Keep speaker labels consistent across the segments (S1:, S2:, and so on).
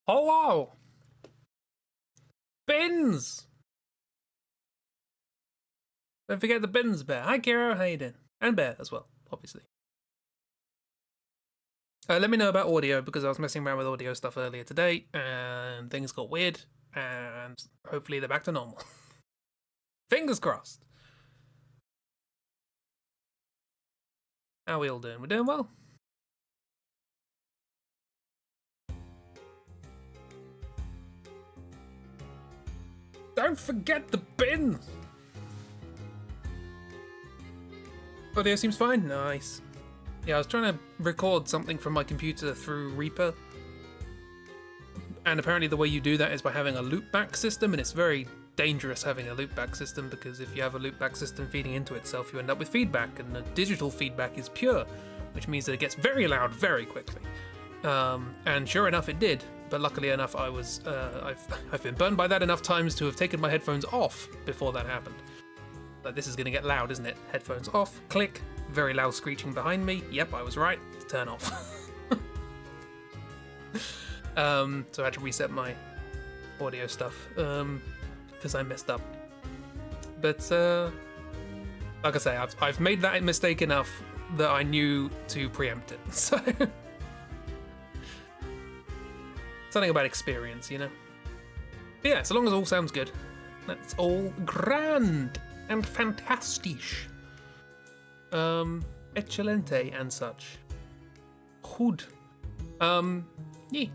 S1: Hello! Bins! Don't forget the Bins Bear. Hi, Kira. How you doing? And Bear as well, obviously. Let me know about audio, because I was messing around with audio stuff earlier today, and things got weird, and hopefully they're back to normal. Fingers crossed. How are we all doing? We're doing well? Don't forget the bins! Audio seems fine? Nice. Yeah, I was trying to record something from my computer through Reaper. And apparently the way you do that is by having a loopback system, and it's very dangerous having a loopback system, because if you have a loopback system feeding into itself, you end up with feedback, and the digital feedback is pure, which means that it gets very loud very quickly. And sure enough, it did. But luckily enough, I've been burned by that enough times to have taken my headphones off before that happened. But this is going to get loud, isn't it? Headphones off, click, very loud screeching behind me. Yep, I was right. Turn off. So I had to reset my audio stuff because I messed up. But like I say, I've made that mistake enough that I knew to preempt it. So something about experience, you know. But yeah, so long as all sounds good, that's all grand and fantastic. Excelente and such. Good. Yeah.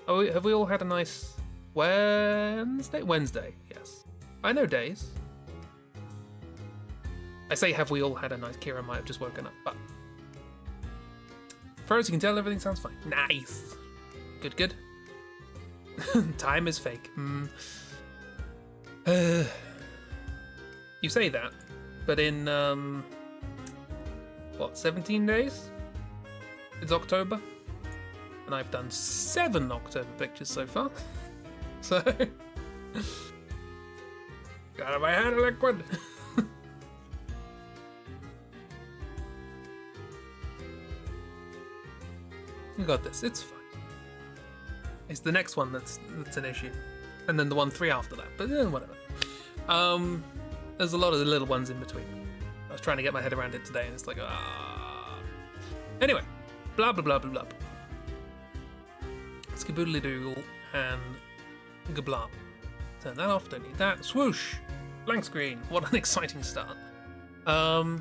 S1: Oh, have we all had a nice Wednesday? Wednesday, yes. I know days. I say have we all had a nice... Kira might have just woken up, but... For as you can tell, everything sounds fine. Nice. Good, good. Time is fake. You say that, but in, 17 days? It's October. And I've done 7 October pictures so far. So... got my hand liquid. We got this, it's fine. It's the next one that's an issue. And then the 1-3 after that, but whatever. There's a lot of the little ones in between. I was trying to get my head around it today, and it's like, Anyway, blah blah blah blah blah. Skiboodly doodle and gablah. Turn that off, don't need that. Swoosh! Blank screen. What an exciting start. Yeah.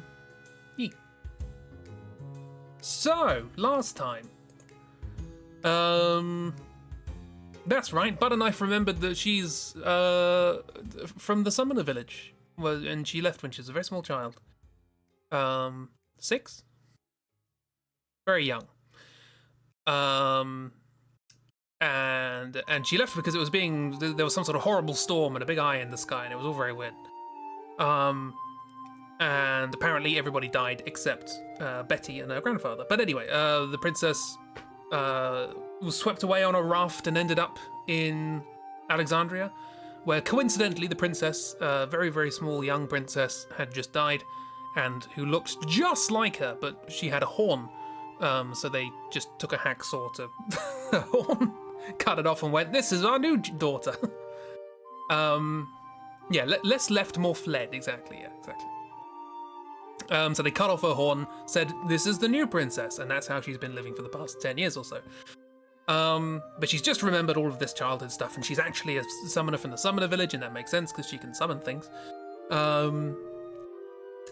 S1: So, last time. That's right, Butterknife remembered that she's from the Summoner Village. Well, and she left when she was a very small child. 6? Very young. And she left because it was there was some sort of horrible storm and a big eye in the sky, and it was all very weird. And apparently everybody died except Betty and her grandfather. But anyway, the princess was swept away on a raft and ended up in Alexandria, where coincidentally the princess, very, very small young princess, had just died, and who looked just like her, but she had a horn. So they just took a hacksaw to the horn, cut it off, and went, "This is our new daughter." Yeah, less left, more fled. Exactly. Yeah, exactly. So they cut off her horn, said, "This is the new princess," and that's how she's been living for the past 10 years or so. But she's just remembered all of this childhood stuff, and she's actually a summoner from the Summoner Village, and that makes sense because she can summon things.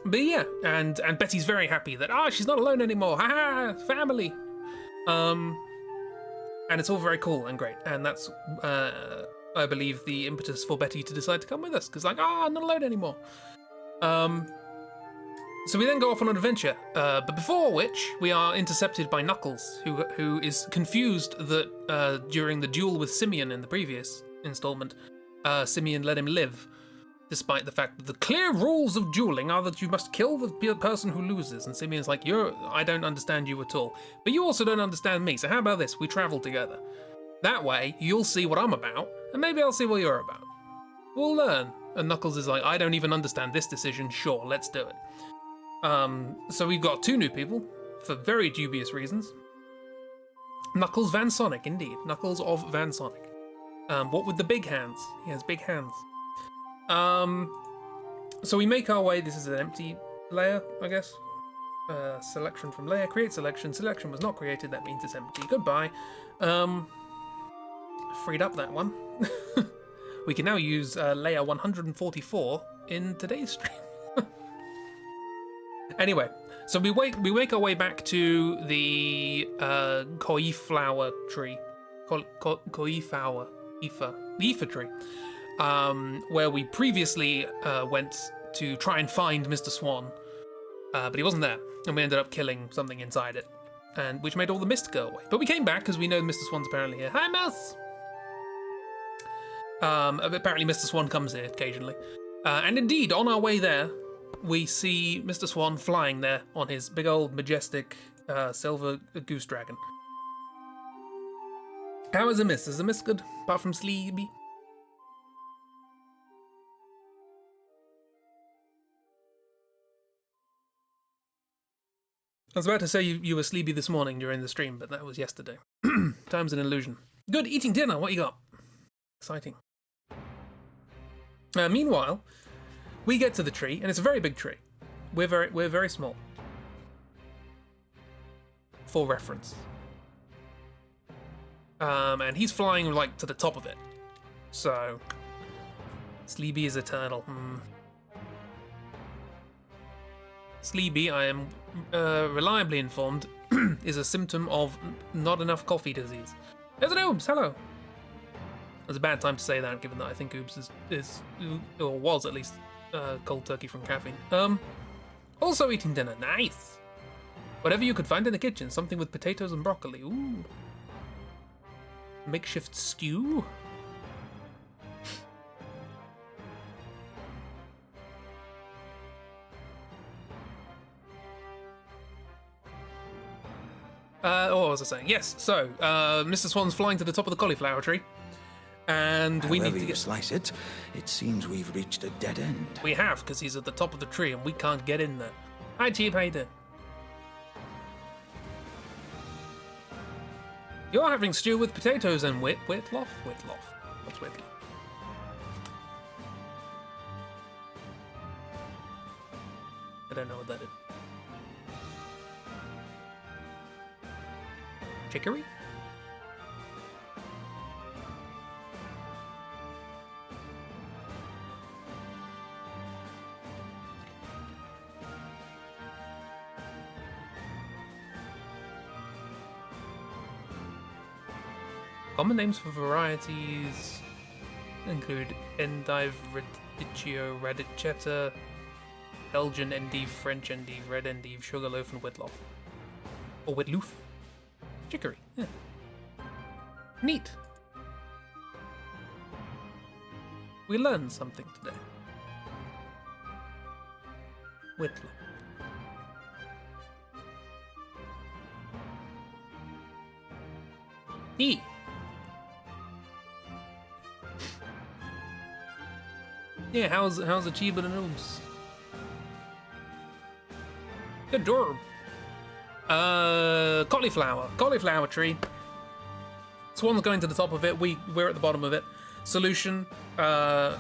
S1: But yeah, and Betty's very happy that she's not alone anymore. Ha family. And it's all very cool and great, and that's I believe the impetus for Betty to decide to come with us, because like, I'm not alone anymore. So we then go off on an adventure, but before which we are intercepted by Knuckles, who is confused that during the duel with Simeon in the previous installment, Simeon let him live, despite the fact that the clear rules of dueling are that you must kill the person who loses. And Simeon's like, I don't understand you at all, but you also don't understand me, so how about this? We travel together. That way, you'll see what I'm about, and maybe I'll see what you're about. We'll learn. And Knuckles is like, I don't even understand this decision, sure, let's do it. So we've got 2 new people, for very dubious reasons. Knuckles Van Sonic, indeed. Knuckles of Van Sonic. What with the big hands? He has big hands. So we make our way. This is an empty layer, I guess. Selection from layer. Create selection. Selection was not created. That means it's empty. Goodbye. Freed up that one. We can now use layer 144 in today's stream. Anyway, so we make our way back to the koi flower tree, koi flower, the Aoife tree, where we previously went to try and find Mr. Swan, but he wasn't there, and we ended up killing something inside it, and which made all the mist go away. But we came back because we know Mr. Swan's apparently here. Hi, Mouse. Apparently Mr. Swan comes here occasionally. And indeed, on our way there, we see Mr. Swan flying there on his big old majestic silver goose dragon. How is the mist? Is the mist good, apart from sleepy? I was about to say you were sleepy this morning during the stream, but that was yesterday. Time's an illusion. Good, eating dinner. What you got? Exciting. Meanwhile, we get to the tree, and it's a very big tree. We're very small. For reference. And he's flying like to the top of it. So, Sleepy is eternal. Sleepy, I am reliably informed, is a symptom of not enough coffee disease. There's an Oobs, hello. It was a bad time to say that, given that I think Oobs is or was at least, cold turkey from caffeine. Also eating dinner, nice. Whatever you could find in the kitchen, something with potatoes and broccoli. Ooh. Makeshift stew. What was I saying? Yes, so, Mr. Swan's flying to the top of the cauliflower tree. And we need to
S2: you slice it, it seems we've reached a dead end.
S1: We have, because he's at the top of the tree and we can't get in there. Hi, Chief, how you doing? You're having stew with potatoes and whitloaf? Whitloaf. What's whitloaf? I don't know what that is. Chicory? Common names for varieties include endive, radicchio, radicchetta, Belgian endive, French endive, red endive, sugarloaf, and whitloaf. Or whitloof. Chicory, yeah. Neat. We learned something today. Whitloaf. E. Yeah, how's Achievement and Ooms? Good job. Cauliflower tree. Swan's going to the top of it. We're at the bottom of it. Solution.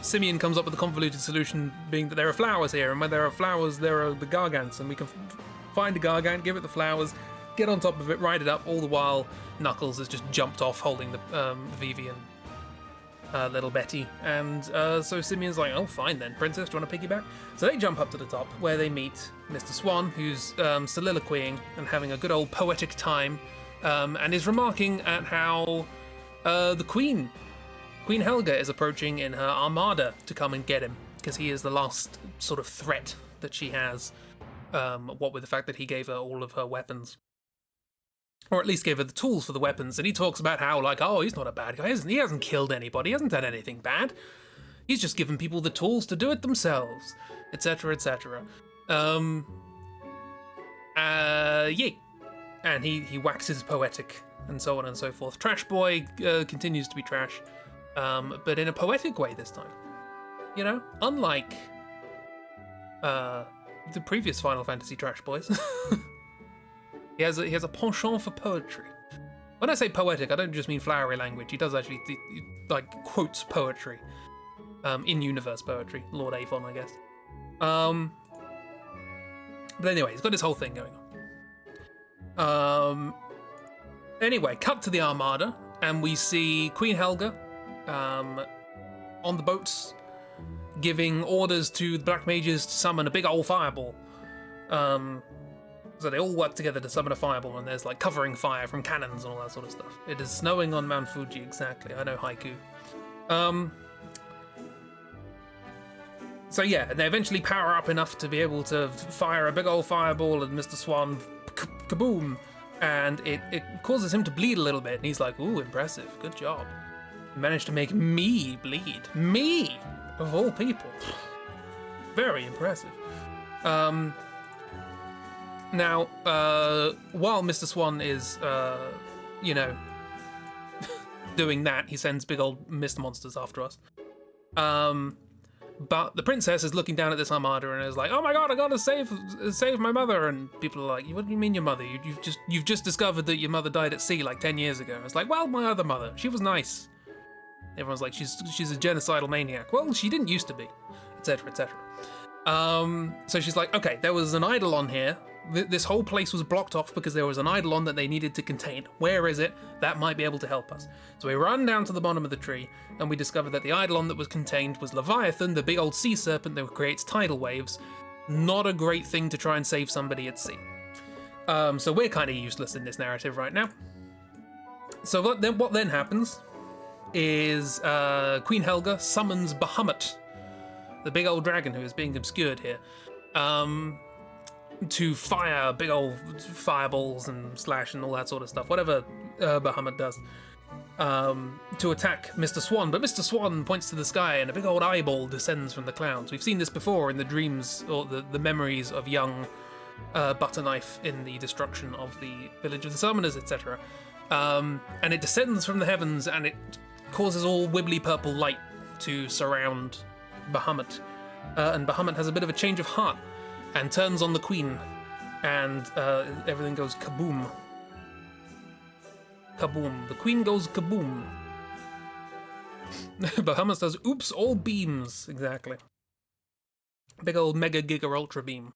S1: Simeon comes up with a convoluted solution, being that there are flowers here, and when there are flowers, there are the gargants, and we can find a gargant, give it the flowers, get on top of it, ride it up. All the while, Knuckles has just jumped off, holding the Vivi and little Betty, and so Simeon's like, oh, fine then, Princess, do you want to piggyback? So they jump up to the top, where they meet Mr. Swan, who's soliloquying and having a good old poetic time, and is remarking at how the Queen Helga is approaching in her armada to come and get him, because he is the last sort of threat that she has, what with the fact that he gave her all of her weapons. Or at least gave her the tools for the weapons, and he talks about how, like, oh, he's not a bad guy, he hasn't killed anybody, he hasn't done anything bad. He's just given people the tools to do it themselves, etc., etc. Yay. And he waxes poetic, and so on and so forth. Trash Boy continues to be trash, but in a poetic way this time. You know, unlike the previous Final Fantasy Trash Boys. He has a penchant for poetry. When I say poetic, I don't just mean flowery language. He does actually, like, quotes poetry. In-universe poetry. Lord Avon, I guess. But anyway, he's got this whole thing going on. Anyway, cut to the Armada, and we see Queen Helga on the boats, giving orders to the Black Mages to summon a big old fireball. So they all work together to summon a fireball, and there's like covering fire from cannons and all that sort of stuff. It is snowing on Mount Fuji, exactly. I know, haiku. So yeah, they eventually power up enough to be able to fire a big old fireball at Mr. Swan, kaboom, and it causes him to bleed a little bit, and he's like, ooh, impressive, good job. You managed to make me bleed. Me, of all people. Very impressive. Now, while Mr. Swan is, doing that, he sends big old Mr. Monsters after us. But the princess is looking down at this armada and is like, "Oh my god, I gotta save my mother!" And people are like, "What do you mean your mother? You've just discovered that your mother died at sea like 10 years ago." It's like, "Well, my other mother, she was nice." Everyone's like, "She's a genocidal maniac." Well, she didn't used to be, etc., etc. So she's like, "Okay, there was an eidolon here. This whole place was blocked off because there was an eidolon that they needed to contain. Where is it? That might be able to help us." So we run down to the bottom of the tree, and we discover that the eidolon that was contained was Leviathan, the big old sea serpent that creates tidal waves. Not a great thing to try and save somebody at sea. So we're kind of useless in this narrative right now. So what then happens is Queen Helga summons Bahamut, the big old dragon who is being obscured here, to fire big old fireballs and slash and all that sort of stuff, whatever Bahamut does, to attack Mr. Swan. But Mr. Swan points to the sky and a big old eyeball descends from the clouds. We've seen this before in the dreams or the memories of young Butterknife in the destruction of the village of the summoners, etc. And it descends from the heavens and it causes all wibbly purple light to surround Bahamut. And Bahamut has a bit of a change of heart and turns on the queen, and everything goes kaboom. Kaboom. The queen goes kaboom. Bahamut does oops, all beams. Exactly. Big old mega giga ultra beam.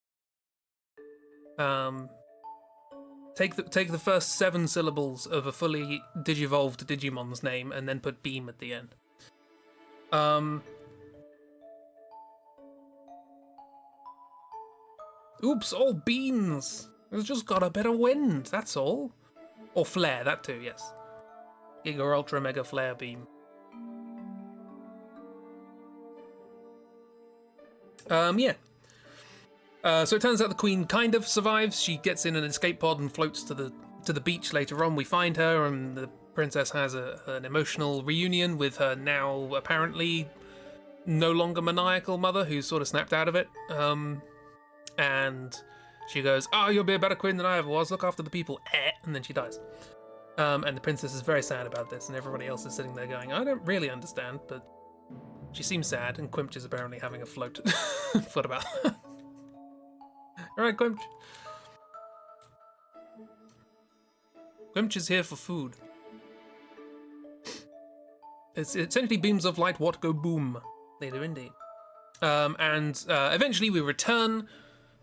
S1: Take the first 7 syllables of a fully digivolved Digimon's name and then put beam at the end. Oops, all beans. It's just got a bit of wind, that's all. Or flare, that too, yes. Giga Ultra Mega Flare Beam. Yeah. So it turns out the queen kind of survives. She gets in an escape pod and floats to the beach later on. We find her, and the princess has an emotional reunion with her now apparently no longer maniacal mother, who's sort of snapped out of it. And she goes, "Oh, you'll be a better queen than I ever was. Look after the people." And then she dies. And the princess is very sad about this, and everybody else is sitting there going, "I don't really understand," but she seems sad, and Quimch is apparently having a float. What about that? Alright, Quimch. Quimch is here for food. It's essentially beams of light what go boom. They do indeed. And eventually we return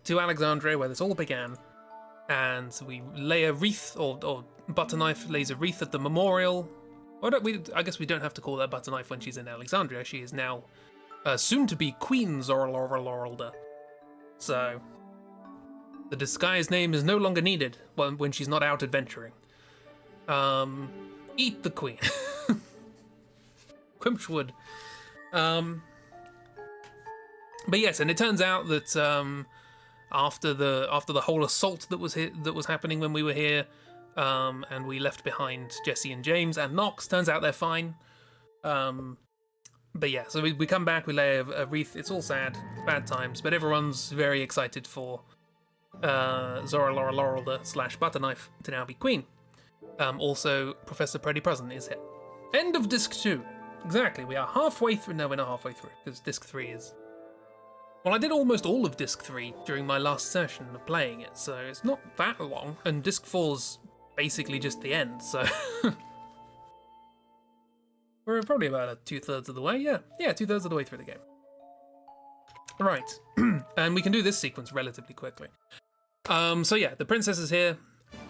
S1: to Alexandria, where this all began, and we lay a wreath, or Butterknife lays a wreath at the memorial. I guess we don't have to call her Butterknife when she's in Alexandria. She is now soon to be Queen Zoraloraloralda. So the disguised name is no longer needed when she's not out adventuring. Eat the queen. Quimchwood. But yes, and it turns out that after the whole assault that was happening when we were here, and we left behind Jesse and James and Knox, turns out they're fine. But yeah, so we come back, we lay a wreath. It's all sad, bad times, but everyone's very excited for Zoraloraloralda / Butterknife to now be queen. Also, Professor Pretty Present is here. End of Disc 2. Exactly, we are halfway through. No, we're not halfway through, because Disc 3 is... Well, I did almost all of Disc 3 during my last session of playing it, so it's not that long, and Disc 4's basically just the end, so... We're probably about 2/3 of the way, yeah. Yeah, 2/3 of the way through the game. Right, and we can do this sequence relatively quickly. So yeah, the princess is here.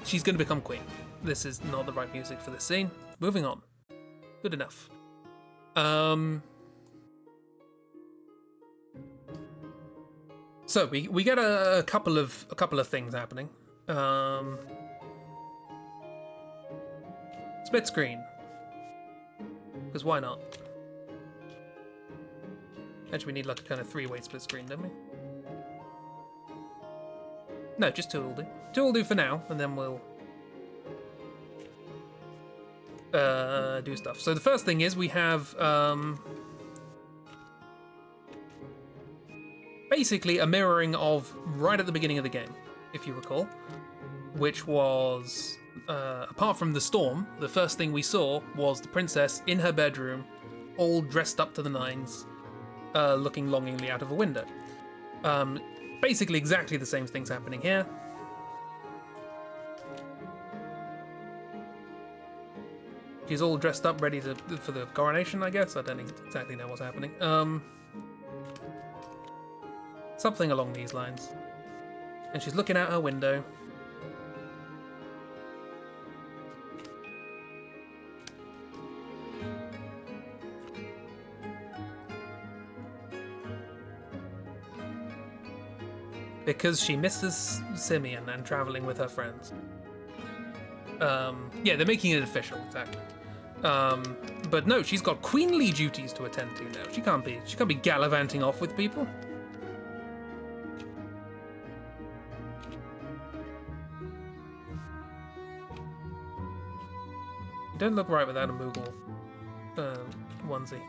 S1: She's going to become queen. This is not the right music for this scene. Moving on. Good enough. So we get a couple of things happening. Split screen. Because why not? Actually, we need like a kind of 3-way split screen, don't we? No, just 2 will do. 2 will do for now, and then we'll do stuff. So the first thing is we have basically a mirroring of right at the beginning of the game, if you recall, which was apart from the storm, the first thing we saw was the princess in her bedroom, all dressed up to the nines, looking longingly out of a window. Basically exactly the same things happening here. She's all dressed up, ready for the coronation, I guess. I don't exactly know what's happening. Something along these lines. And she's looking out her window. Because she misses Simeon and traveling with her friends. Yeah, they're making it official, exactly. But no, she's got queenly duties to attend to now. She can't be gallivanting off with people. You don't look right without a Moogle onesie.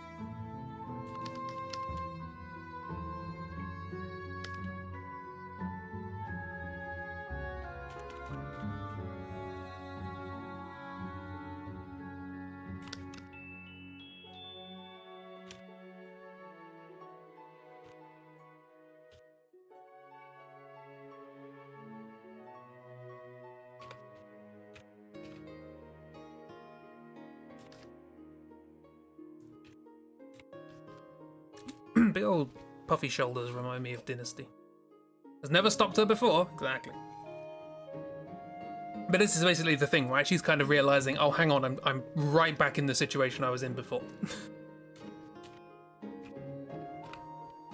S1: Big old puffy shoulders remind me of Dynasty. Has never stopped her before, exactly. But this is basically the thing, right? She's kind of realizing, oh, hang on, I'm right back in the situation I was in before.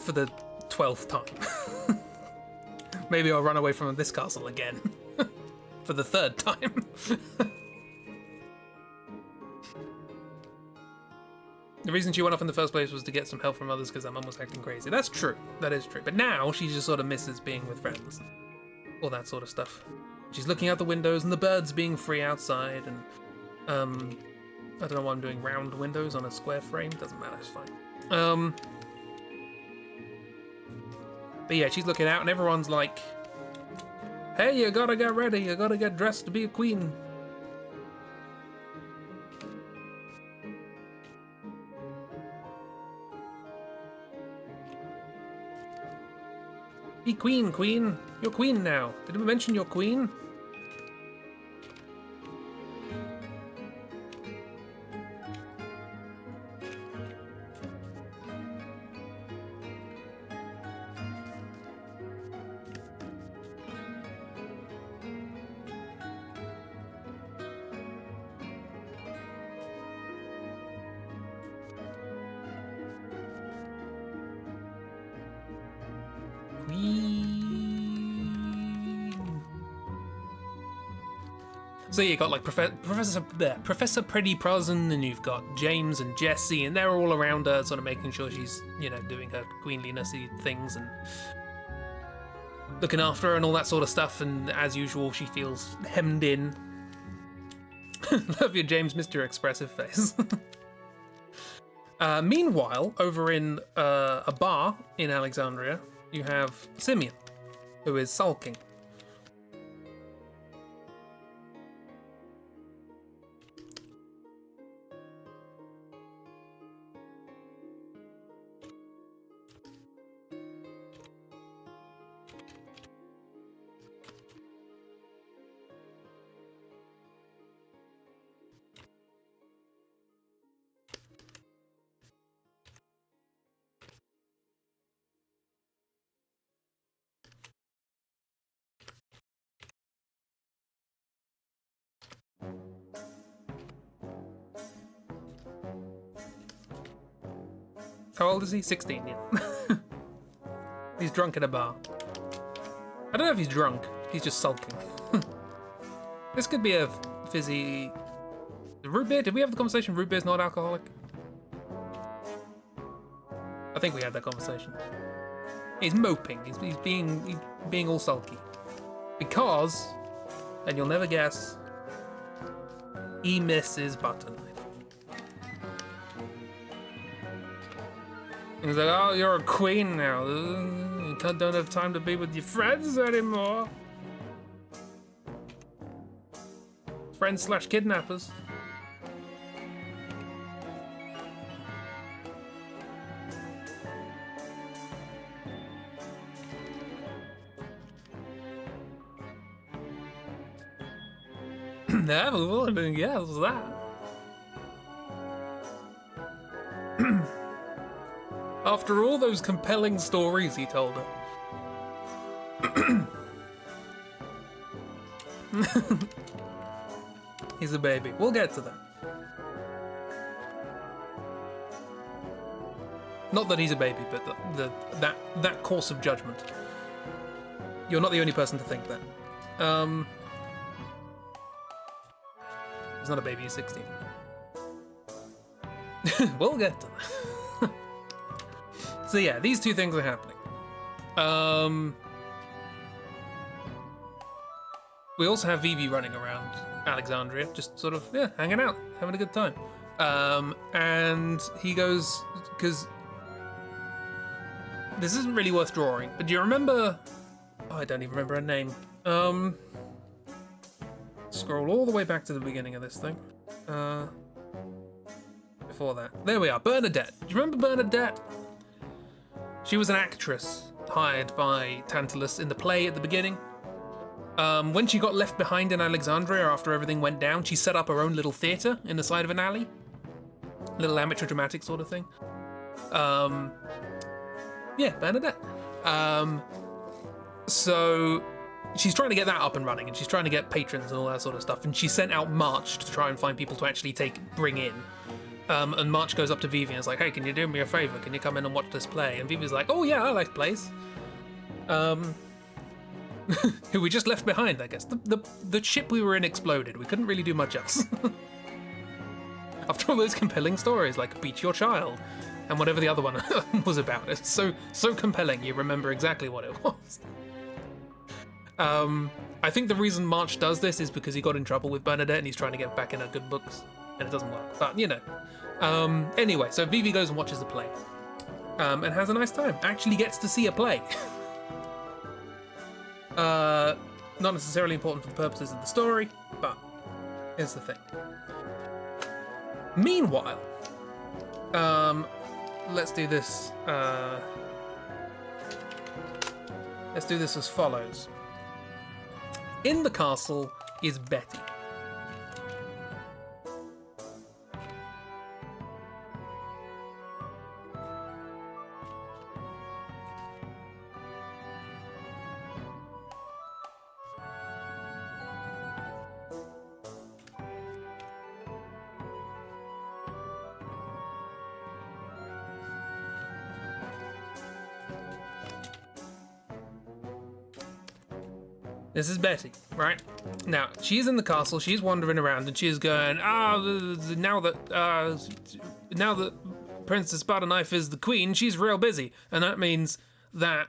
S1: For the 12th time. Maybe I'll run away from this castle again. For the 3rd time. The reason she went off in the first place was to get some help from others because her mum was acting crazy. That's true. That is true. But now she just sort of misses being with friends. All that sort of stuff. She's looking out the windows and the birds being free outside and I don't know why I'm doing round windows on a square frame. Doesn't matter, it's fine. But yeah, she's looking out and everyone's like, hey, you gotta get ready. You gotta get dressed to be a queen. Be queen, queen. You're queen now. Did we mention you're queen? So you got like Professor Pretty Prozan, and you've got James and Jesse, and they're all around her, sort of making sure she's, you know, doing her queenliness-y things and looking after her and all that sort of stuff. And as usual, she feels hemmed in. Love you, James, Mr. Expressive Face. Meanwhile, over in a bar in Alexandria, you have Simeon, who is sulking. How old is he? 16, yeah. He's drunk at a bar. I don't know if he's drunk. He's just sulking. This could be a fizzy... Root beer? Did we have the conversation root beer's not alcoholic? I think we had that conversation. He's moping. He's being all sulky. Because, and you'll never guess, he misses butter knife. He's like, oh, you're a queen now. You don't have time to be with your friends anymore. Friends / kidnappers. Never, yeah, it was that. After all those compelling stories he told her. He's a baby. We'll get to that. Not that he's a baby, but that course of judgment. You're not the only person to think that. He's not a baby, he's 16. We'll get to that. So yeah, these two things are happening. We also have Vivi running around Alexandria, just sort of, yeah, hanging out, having a good time. And he goes, because this isn't really worth drawing, but do you remember, oh, I don't even remember her name. Scroll all the way back to the beginning of this thing. Before that. There we are, Bernadette. Do you remember Bernadette? She was an actress hired by Tantalus in the play at the beginning. When she got left behind in Alexandria after everything went down, she set up her own little theatre in the side of an alley. Little amateur dramatic sort of thing. Yeah, Bernadette. So she's trying to get that up and running, and she's trying to get patrons and all that sort of stuff. And she sent out March to try and find people to actually bring in. And March goes up to Vivi and is like, hey, can you do me a favor? Can you come in and watch this play? And Vivi's like, oh yeah, I like plays. Who we just left behind, I guess. The ship we were in exploded. We couldn't really do much else. After all those compelling stories, like Beat Your Child, and whatever the other one was about. It's so compelling, you remember exactly what it was. I think the reason March does this is because he got in trouble with Bernadette and he's trying to get back in her good books, and it doesn't work, but you know. Anyway, so Vivi goes and watches the play, and has a nice time. Actually gets to see a play. Not necessarily important for the purposes of the story, but here's the thing. Meanwhile, let's do this. Let's do this as follows. In the castle is Betty. This is Betty, right? Now, she's in the castle, she's wandering around, and she's going, now that Princess Butterknife is the queen, she's real busy. And that means that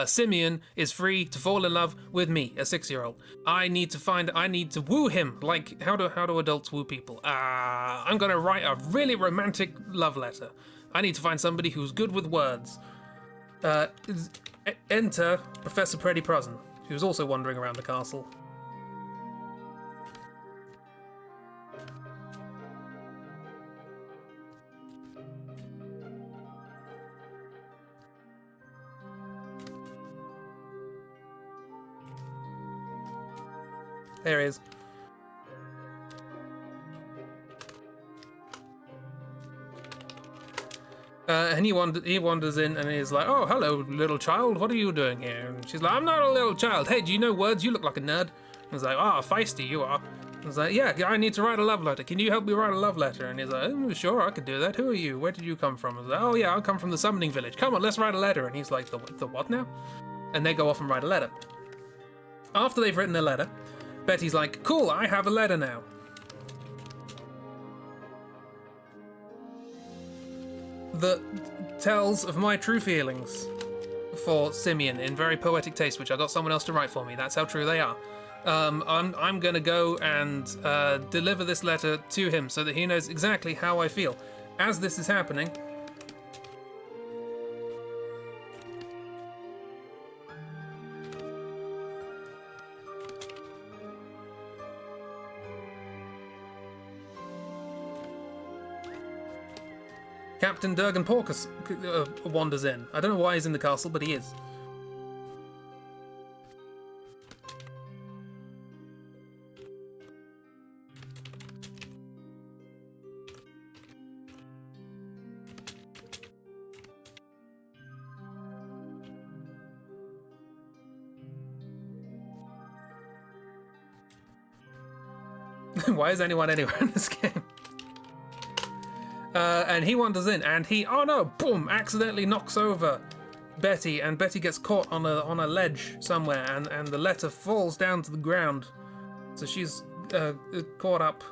S1: Simeon is free to fall in love with me, a 6-year-old. I need to woo him. Like, how do adults woo people? I'm gonna write a really romantic love letter. I need to find somebody who's good with words. Enter Professor Preddy Pruzzen, who's also wandering around the castle. There he is. And he wanders in and he's like, oh, hello, little child, what are you doing here? And she's like, I'm not a little child. Hey, do you know words? You look like a nerd. And he's like, feisty you are. He's like, yeah, I need to write a love letter. Can you help me write a love letter? And he's like, oh, sure, I could do that. Who are you? Where did you come from? I was like, oh yeah, I come from the summoning village. Come on, let's write a letter. And he's like, the what now? And they go off and write a letter. After they've written a letter, Betty's like, cool, I have a letter now. That tells of my true feelings for Simeon in very poetic taste, which I got someone else to write for me. That's how true they are. I'm gonna go and deliver this letter to him so that he knows exactly how I feel. As this is happening, Captain Durgan Porkus wanders in. I don't know why he's in the castle, but he is. Why is anyone anywhere in this game? And he wanders in, and he, oh no, boom, accidentally knocks over Betty, and Betty gets caught on a ledge somewhere, and the letter falls down to the ground. So she's caught up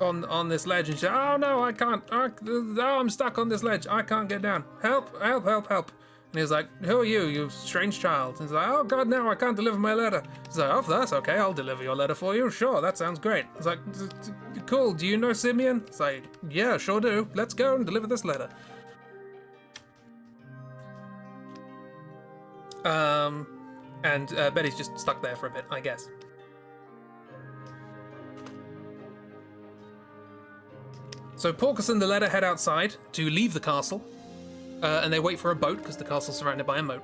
S1: on this ledge, and she's, oh no, I can't, I'm stuck on this ledge, I can't get down. Help, help, help, help. And he's like, who are you, you strange child? And he's like, oh god, no, I can't deliver my letter. He's like, oh, that's okay, I'll deliver your letter for you. Sure, that sounds great. He's like, cool, do you know Simeon? It's like, yeah, sure do. Let's go and deliver this letter. And Betty's just stuck there for a bit, I guess. So Porkus and the letter head outside to leave the castle. And they wait for a boat, because the castle's surrounded by a moat.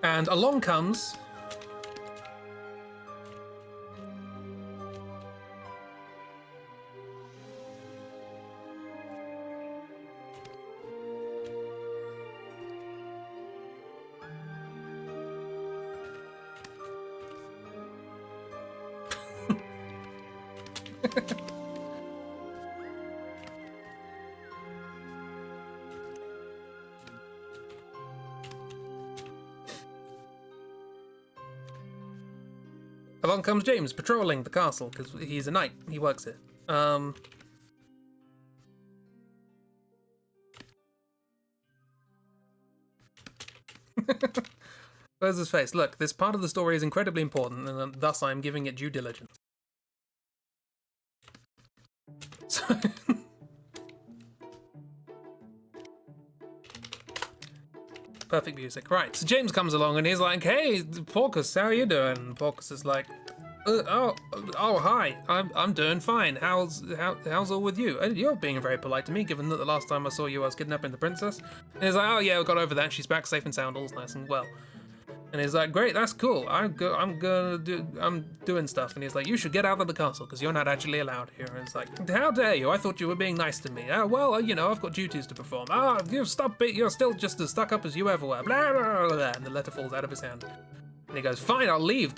S1: And along comes... Along comes James, patrolling the castle, because he's a knight. He works here. Where's his face? Look, this part of the story is incredibly important, and thus I'm giving it due diligence. So... Perfect music. Right, so James comes along and he's like, hey, Porkus, how are you doing? And Porkus is like, oh, hi, I'm doing fine. How's all with you? You're being very polite to me, given that the last time I saw you I was kidnapping the princess. And he's like, oh yeah, we got over that. She's back safe and sound, all's nice and well. And he's like, great, that's cool. I'm doing stuff. And he's like, you should get out of the castle because you're not actually allowed here. And it's like, how dare you? I thought you were being nice to me. Well, you know, I've got duties to perform. You stop it. You're still just as stuck up as you ever were. Blah, blah, blah, blah. And the letter falls out of his hand. And he goes, fine, I'll leave.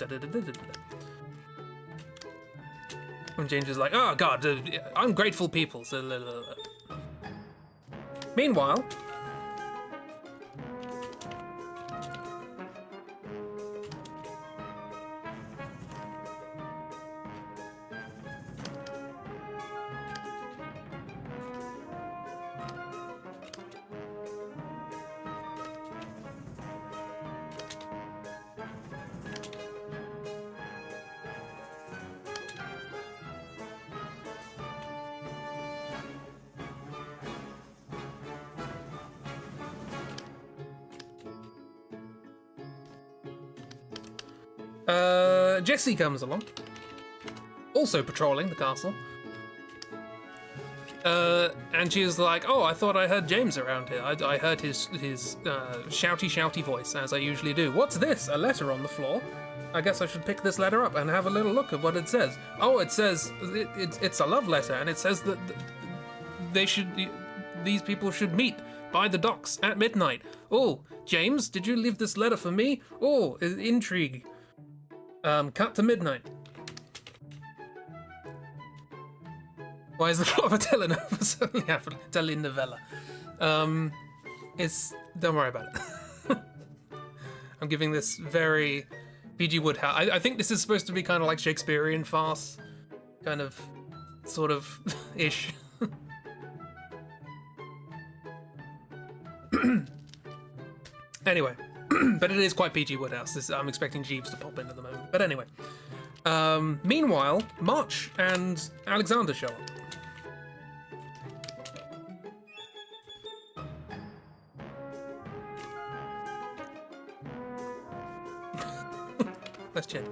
S1: And James is like, oh god, ungrateful people. Meanwhile, Jessie comes along, also patrolling the castle. And she's like, oh, I thought I heard James around here. I heard his shouty voice, as I usually do. What's this? A letter on the floor? I guess I should pick this letter up and have a little look at what it says. Oh, it says, it's a love letter, and it says that these people should meet by the docks at midnight. Oh, James, did you leave this letter for me? Oh, intrigue. Cut to midnight. Why is the plot of a telenovela suddenly happening? Telenovela. Don't worry about it. I'm giving this very P.G. Woodhouse. I think this is supposed to be kind of like Shakespearean farce, kind of, sort of, ish. Anyway, but it is quite P.G. Woodhouse. I'm expecting Jeeves to pop in at the moment. But anyway, meanwhile, March and Alexander show up. Let's check.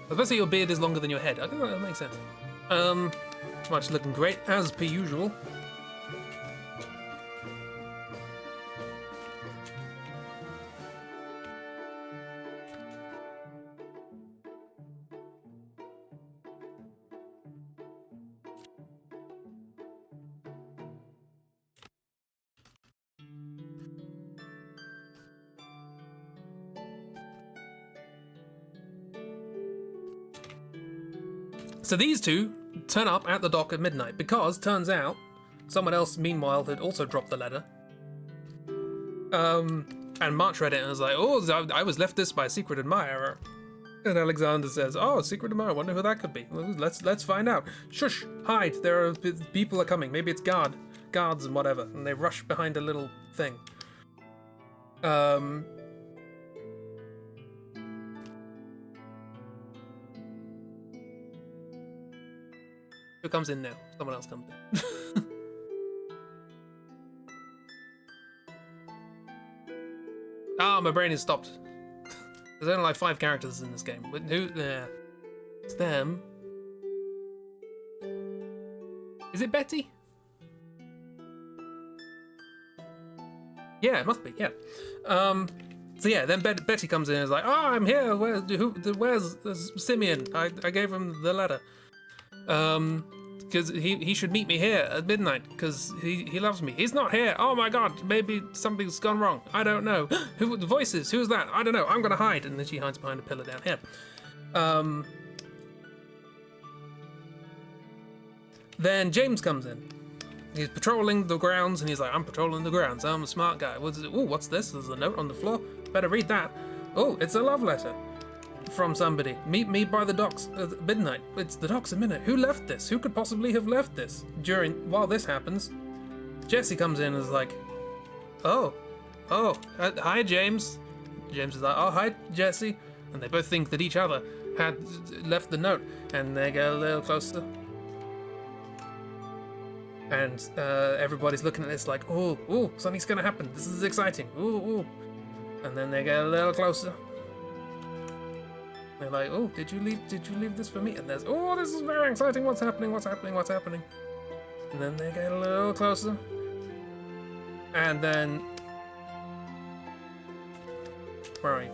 S1: I was about to say your beard is longer than your head. I think that makes sense. March looking great, as per usual. So these two turn up at the dock at midnight because, turns out, someone else, meanwhile, had also dropped the letter. And March read it and was like, oh, I was left this by a secret admirer. And Alexander says, oh, secret admirer, wonder who that could be. Well, let's find out. Shush, hide, people are coming. Maybe it's guards and whatever. And they rush behind a little thing. Who comes in now? Someone else comes in. Ah, my brain is stopped. There's only like 5 characters in this game. But who? Yeah, it's them. Is it Betty? Yeah, it must be. Yeah. So yeah, then Betty comes in and is like, "Oh, I'm here. Where's Simeon? I gave him the letter." Because he should meet me here at midnight because he loves me. He's not here. Oh my god, maybe something's gone wrong. I don't know. Who the voices? Who's that? I don't know. I'm gonna hide. And then she hides behind a pillar down here. Then James comes in. He's patrolling the grounds and he's like, I'm patrolling the grounds. I'm a smart guy. What's this? There's a note on the floor. Better read that. Oh, it's a love letter. From somebody. Meet me by the docks at midnight. It's the docks at midnight. Who left this? Who could possibly have left this? While this happens, Jesse comes in and is like, hi James. James is like, oh, hi Jesse. And they both think that each other had left the note, and they get a little closer. And everybody's looking at this like, oh, something's gonna happen. This is exciting. Ooh. And then they get a little closer. They're like, oh, did you leave this for me? And there's, oh, this is very exciting. What's happening? And then they get a little closer. And then, where are you?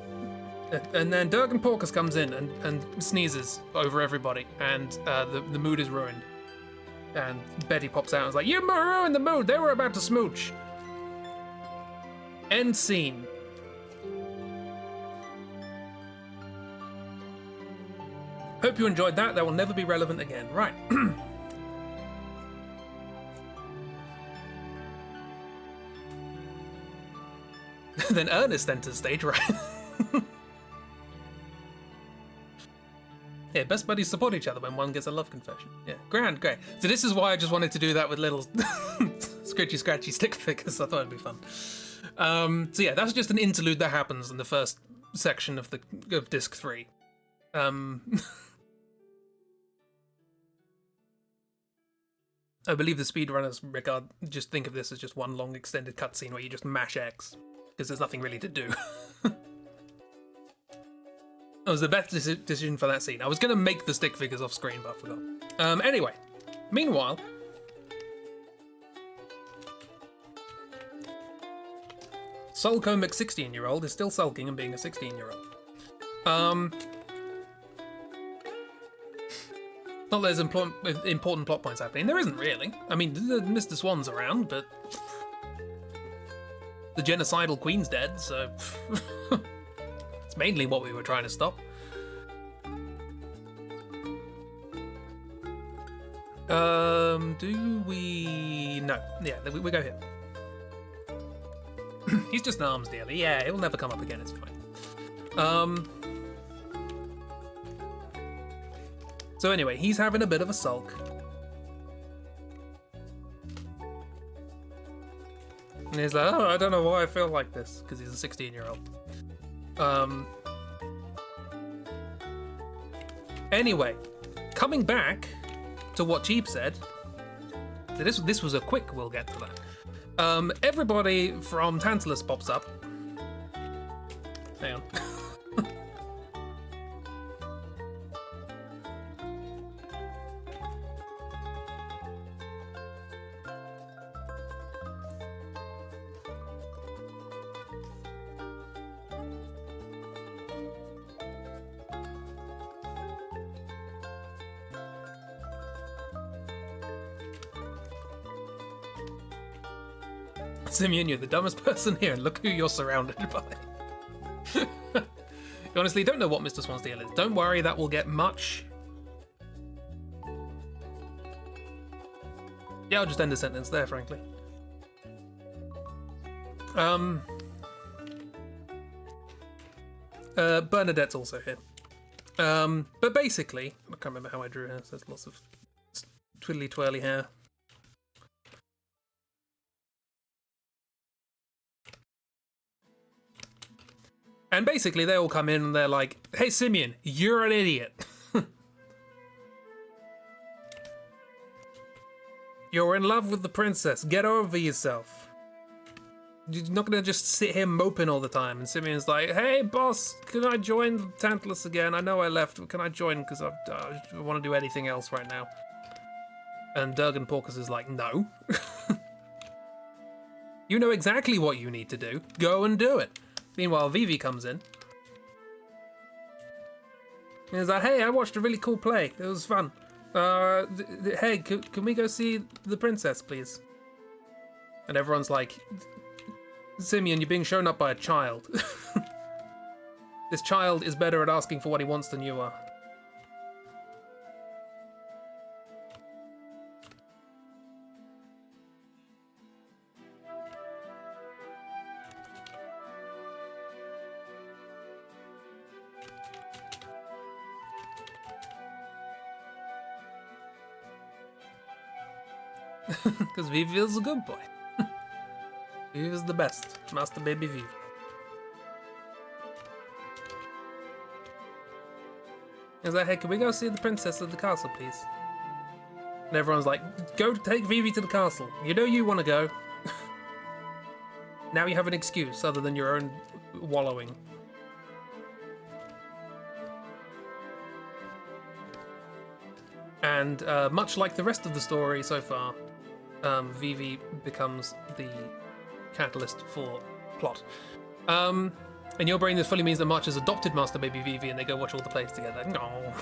S1: And then Durgan Porkus comes in and sneezes over everybody. And the mood is ruined. And Betty pops out and is like, you ruined the mood. They were about to smooch. End scene. Hope you enjoyed that. That will never be relevant again. Right. Then Ernest enters stage, right? Yeah, best buddies support each other when one gets a love confession. Yeah, great. So this is why I just wanted to do that with little scratchy stick figures. I thought it'd be fun. So yeah, that's just an interlude that happens in the first section of disc 3. I believe the speedrunners just think of this as just one long extended cutscene where you just mash X, because there's nothing really to do. It was the best decision for that scene. I was going to make the stick figures off screen, but I forgot. Anyway, meanwhile, Sulcomic 16-year-old is still sulking and being a 16-year-old. Not that there's important plot points happening. There isn't really. I mean, Mr. Swan's around, but the genocidal queen's dead, so it's mainly what we were trying to stop. Do we? No. Yeah, we go here. He's just an arms dealer. Yeah, he'll never come up again. It's fine. So anyway, he's having a bit of a sulk. And he's like, oh, I don't know why I feel like this, because he's a 16-year-old. Anyway, coming back to what Cheap said, so this was a quick, we'll get to that. Everybody from Tantalus pops up. Hang on. Simeon, you're the dumbest person here, and look who you're surrounded by. You honestly don't know what Mr. Swan's deal is. Don't worry, that will get much. Yeah, I'll just end the sentence there, frankly. Bernadette's also here. But basically, I can't remember how I drew her, so there's lots of twiddly twirly hair. And basically, they all come in and they're like, hey, Simeon, you're an idiot. You're in love with the princess. Get over yourself. You're not going to just sit here moping all the time. And Simeon's like, hey, boss, can I join Tantalus again? I know I left, but can I join? Because I want to do anything else right now. And Durgan Porkus is like, no. You know exactly what you need to do. Go and do it. Meanwhile, Vivi comes in. And he's like, hey, I watched a really cool play. It was fun. Hey, can we go see the princess, please? And everyone's like, Simeon, you're being shown up by a child. This child is better at asking for what he wants than you are. Because Vivi is a good boy. Vivi is the best. Master Baby Vivi. He's like, hey, can we go see the princess at the castle, please? And everyone's like, go take Vivi to the castle. You know you want to go. Now you have an excuse other than your own wallowing. And much like the rest of the story so far, Vivi becomes the catalyst for plot. And your brain this fully means that March has adopted Master Baby Vivi and they go watch all the plays together. No.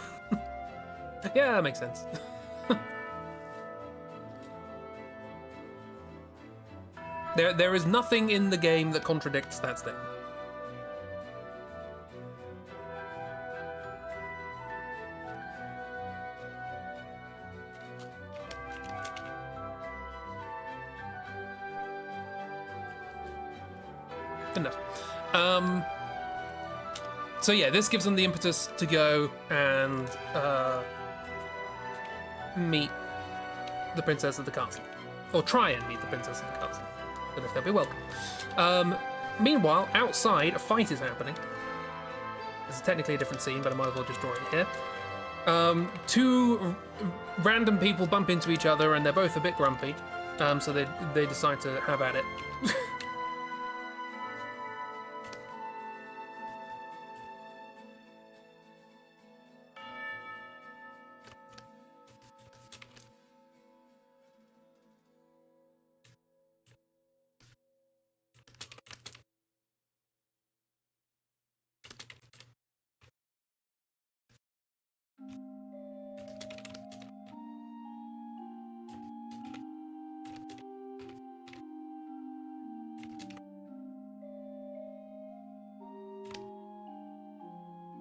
S1: Yeah, that makes sense. There is nothing in the game that contradicts that statement. Enough. So yeah, this gives them the impetus to go and meet the princess at the castle. Or try and meet the princess at the castle. But if they'll be welcome. Meanwhile, outside, a fight is happening. This is technically a different scene, but I might as well just draw it here. Two random people bump into each other, and they're both a bit grumpy. So they decide to have at it.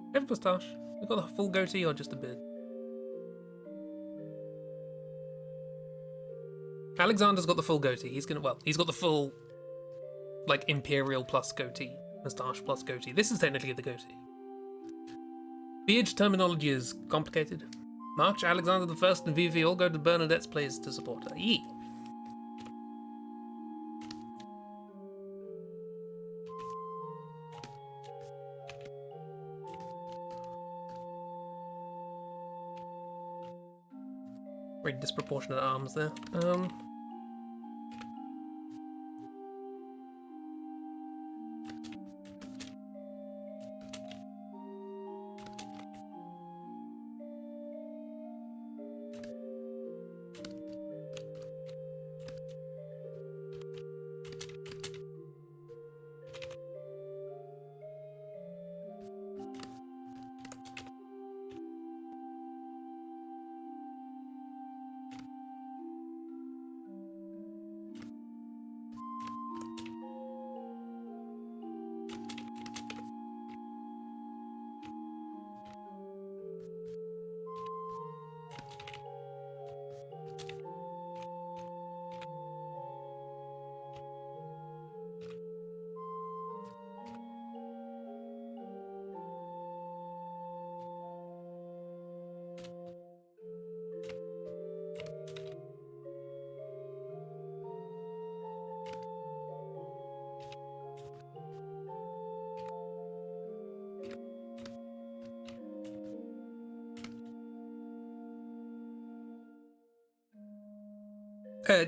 S1: Do you have a moustache? You got the full goatee or just a beard? Alexander's got the full goatee. He's got the full, like, imperial plus goatee, moustache plus goatee. This is technically the goatee. Beard terminology is complicated. March, Alexander the First, and Vivi all go to Bernadette's place to support her. Yee. Very disproportionate arms there.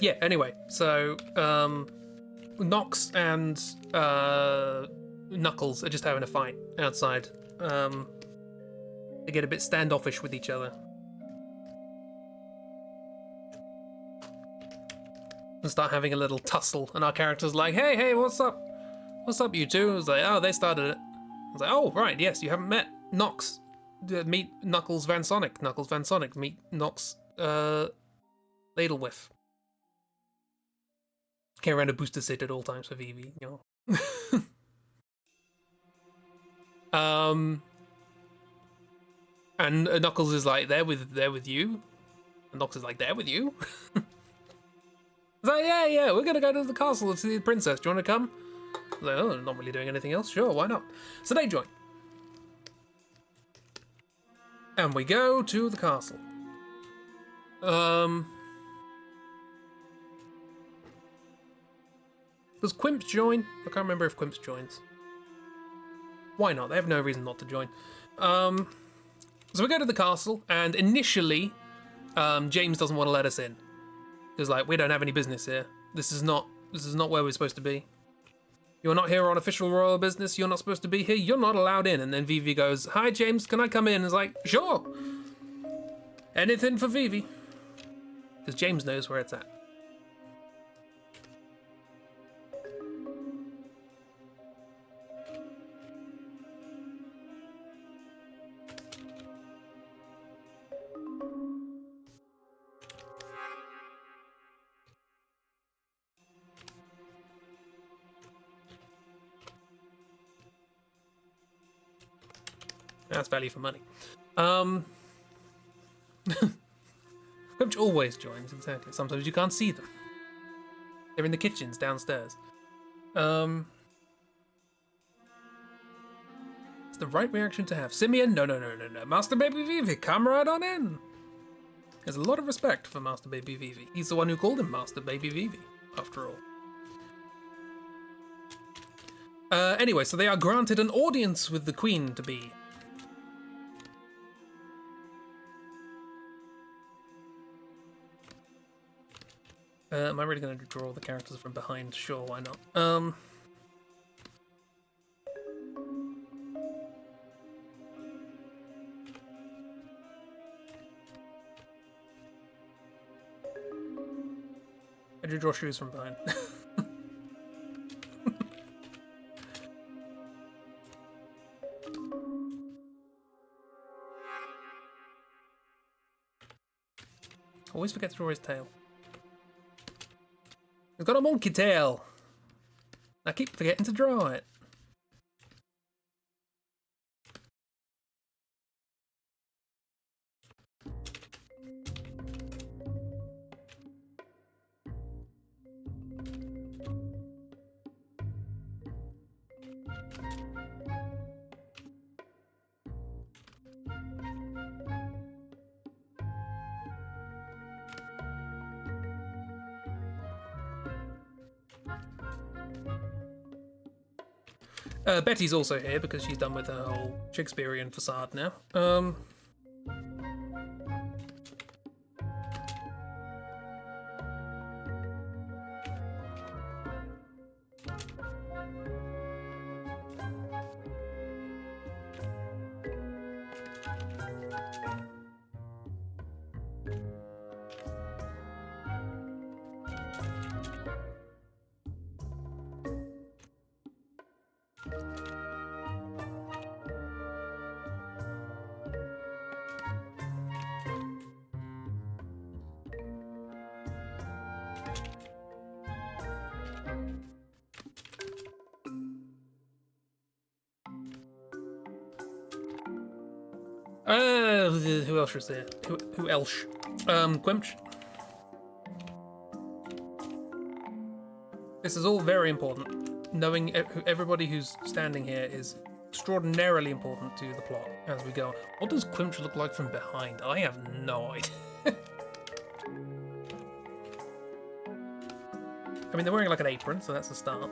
S1: Yeah, anyway, so Nox and Knuckles are just having a fight outside. They get a bit standoffish with each other. And start having a little tussle, and our character's like, hey, what's up? What's up, you two? I was like, oh, they started it. I was like, oh, right, yes, you haven't met Nox. Meet Knuckles Van Sonic. Knuckles Van Sonic. Meet Nox Ladlewith. Carry around a booster set at all times for Vivi, you know. And Knuckles is like, they're with you? And Nox is like, they're with you? It's like, yeah, we're gonna go to the castle to see the princess. Do you wanna come? I was like, oh, not really doing anything else. Sure, why not? So they join. And we go to the castle. Does Quimps join? I can't remember if Quimps joins. Why not? They have no reason not to join. So we go to the castle, and initially, James doesn't want to let us in. He's like, we don't have any business here. This is not where we're supposed to be. You're not here on official royal business. You're not supposed to be here. You're not allowed in. And then Vivi goes, hi, James, can I come in? And he's like, sure. Anything for Vivi. Because James knows where it's at. That's value for money. Quimch always joins, exactly. Sometimes you can't see them. They're in the kitchens downstairs. It's the right reaction to have. Simeon, no. Master Baby Vivi, come right on in. There's a lot of respect for Master Baby Vivi. He's the one who called him Master Baby Vivi, after all. Anyway, so they are granted an audience with the Queen-to-be. Am I really going to draw the characters from behind? Sure, why not? I do draw shoes from behind. Always forget to draw his tail. He's got a monkey tail. I keep forgetting to draw it. Betty's also here because she's done with her whole Shakespearean facade now. Who else was there? Who else? Quimch. This is all very important. Knowing who everybody who's standing here is extraordinarily important to the plot as we go. What does Quimch look like from behind? I have no idea. I mean, they're wearing like an apron, so that's a start.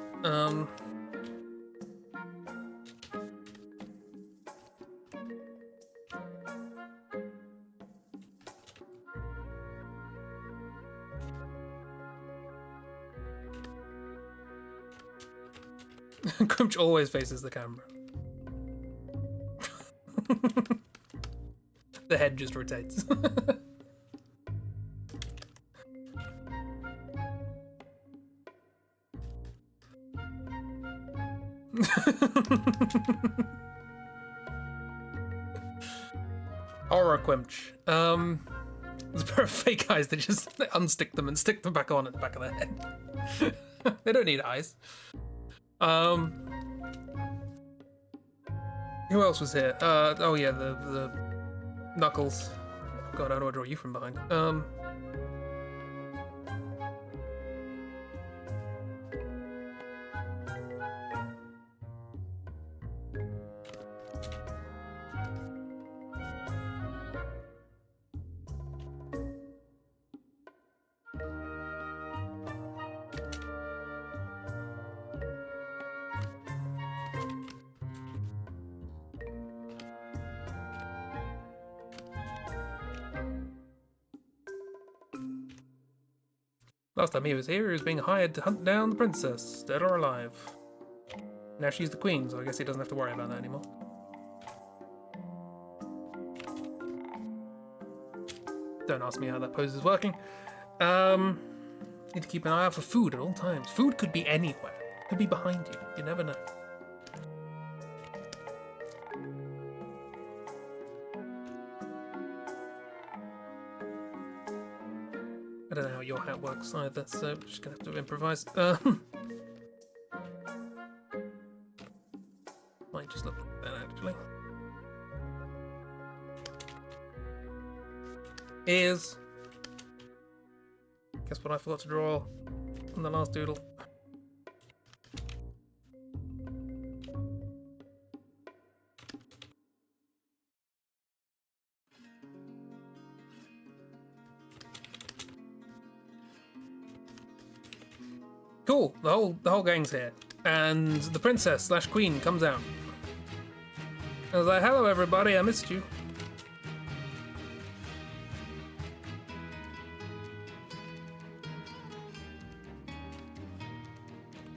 S1: Quimch always faces the camera. The head just rotates. Horror Quimch. There's a pair of fake eyes that just unstick them and stick them back on at the back of their head. They don't need eyes. Who else was here? Oh yeah, the Knuckles. God, how do I draw you from behind? Last time he was here, he was being hired to hunt down the princess, dead or alive. Now she's the queen, so I guess he doesn't have to worry about that anymore. Don't ask me how that pose is working. Need to keep an eye out for food at all times. Food could be anywhere. Could be behind you. You never know. I don't know how your hat works either, so I'm just gonna have to improvise. Might just look like that actually. Ears. Guess what I forgot to draw on the last doodle. Cool. The whole gang's here. And the princess / queen comes out. I was like, hello everybody, I missed you.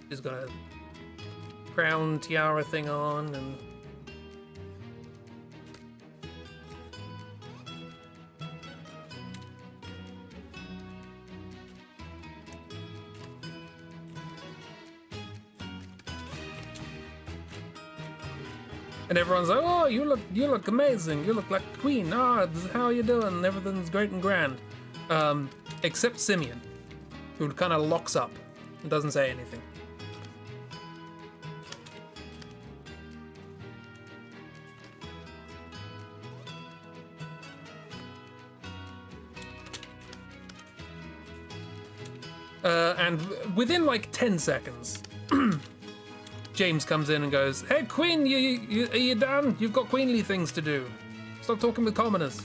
S1: She's got a crown tiara thing on and everyone's like, oh, you look amazing. You look like a queen. Ah, how are you doing? Everything's great and grand. Except Simeon, who kind of locks up and doesn't say anything. And within like 10 seconds, James comes in and goes, hey, Queen, are you done? You've got queenly things to do. Stop talking with commoners.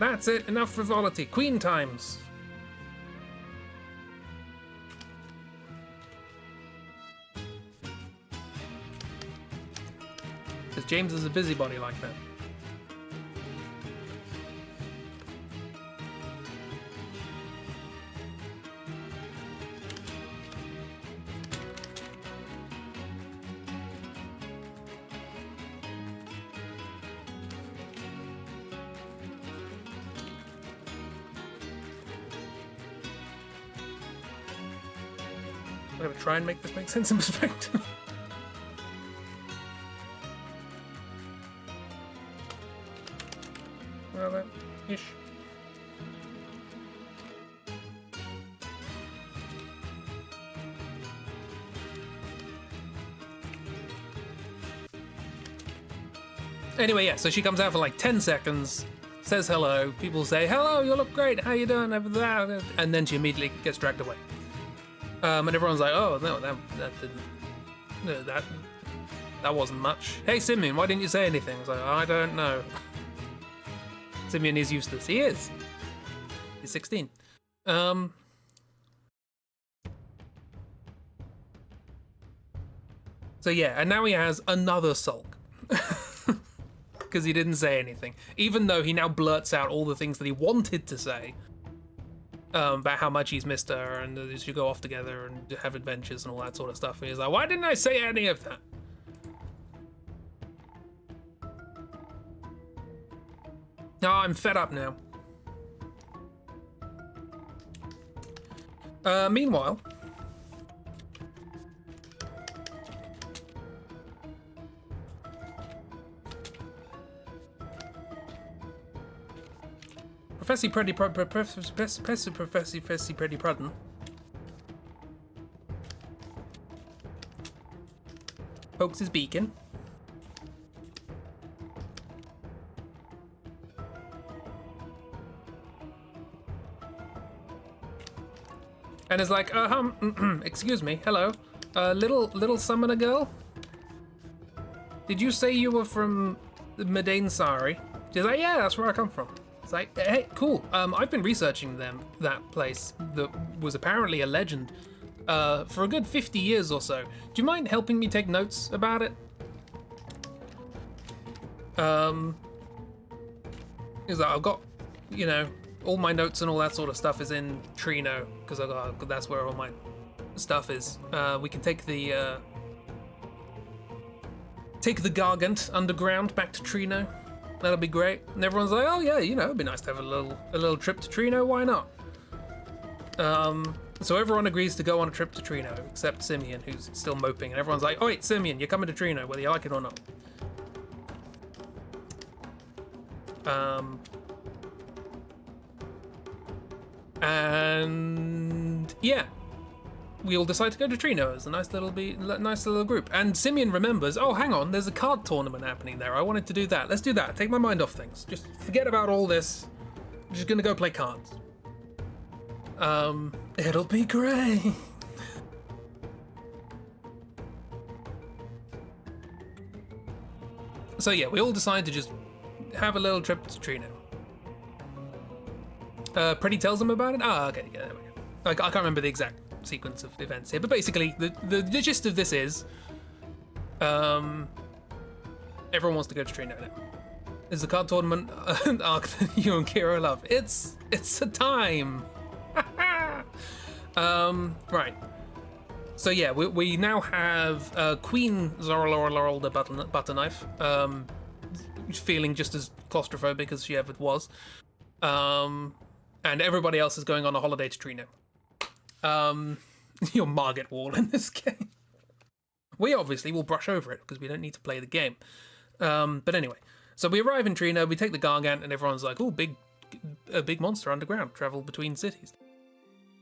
S1: That's it, enough frivolity. Queen times. Because James is a busybody like that. I'm gonna try and make this make sense in perspective. Well, that-ish. Anyway, yeah, so she comes out for like 10 seconds, says hello, people say, hello, you look great, how you doing, and then she immediately gets dragged away. And everyone's like, oh, no, that didn't, no, that wasn't much. Hey, Simeon, why didn't you say anything? I was like, I don't know. Simeon is useless. He is. He's 16. So yeah, and now he has another sulk. Because he didn't say anything. Even though he now blurts out all the things that he wanted to say. About how much he's missed her and they should go off together and have adventures and all that sort of stuff. And he's like, why didn't I say any of that? No, I'm fed up now. Meanwhile, Professor Pretty Prudden pokes his beacon. And is like, excuse me, hello, little summoner girl? Did you say you were from Medain Sari? She's like, yeah, that's where I come from. It's like, hey, cool. I've been researching that place that was apparently a legend for a good 50 years or so. Do you mind helping me take notes about it? He's like, I've got, you know, all my notes and all that sort of stuff is in Trino because that's where all my stuff is. We can take the Gargant underground back to Trino. That'll be great. And everyone's like, oh yeah, you know, it'd be nice to have a little trip to Trino, why not? So everyone agrees to go on a trip to Trino, except Simeon, who's still moping. And everyone's like, oh wait, Simeon, you're coming to Trino, whether you like it or not. And yeah, we all decide to go to Trino as a nice little group. And Simeon remembers, oh, hang on, there's a card tournament happening there. I wanted to do that. Let's do that. Take my mind off things. Just forget about all this. I'm just gonna go play cards. It'll be great. So yeah, we all decide to just have a little trip to Trino. Pretty tells him about it? Ah, okay, yeah, there we go. I can't remember the exact sequence of events here, but basically the gist of this is everyone wants to go to Trino now. There's a card tournament arc that you and Kira love. It's a time. Right. So yeah, we now have Queen Zorolorol the Butterknife, feeling just as claustrophobic as she ever was, and everybody else is going on a holiday to Trino. Your Margit wall in this game. We obviously will brush over it because we don't need to play the game. But anyway, so we arrive in Trino, we take the Gargant, and everyone's like, "Oh, a big monster underground, travel between cities."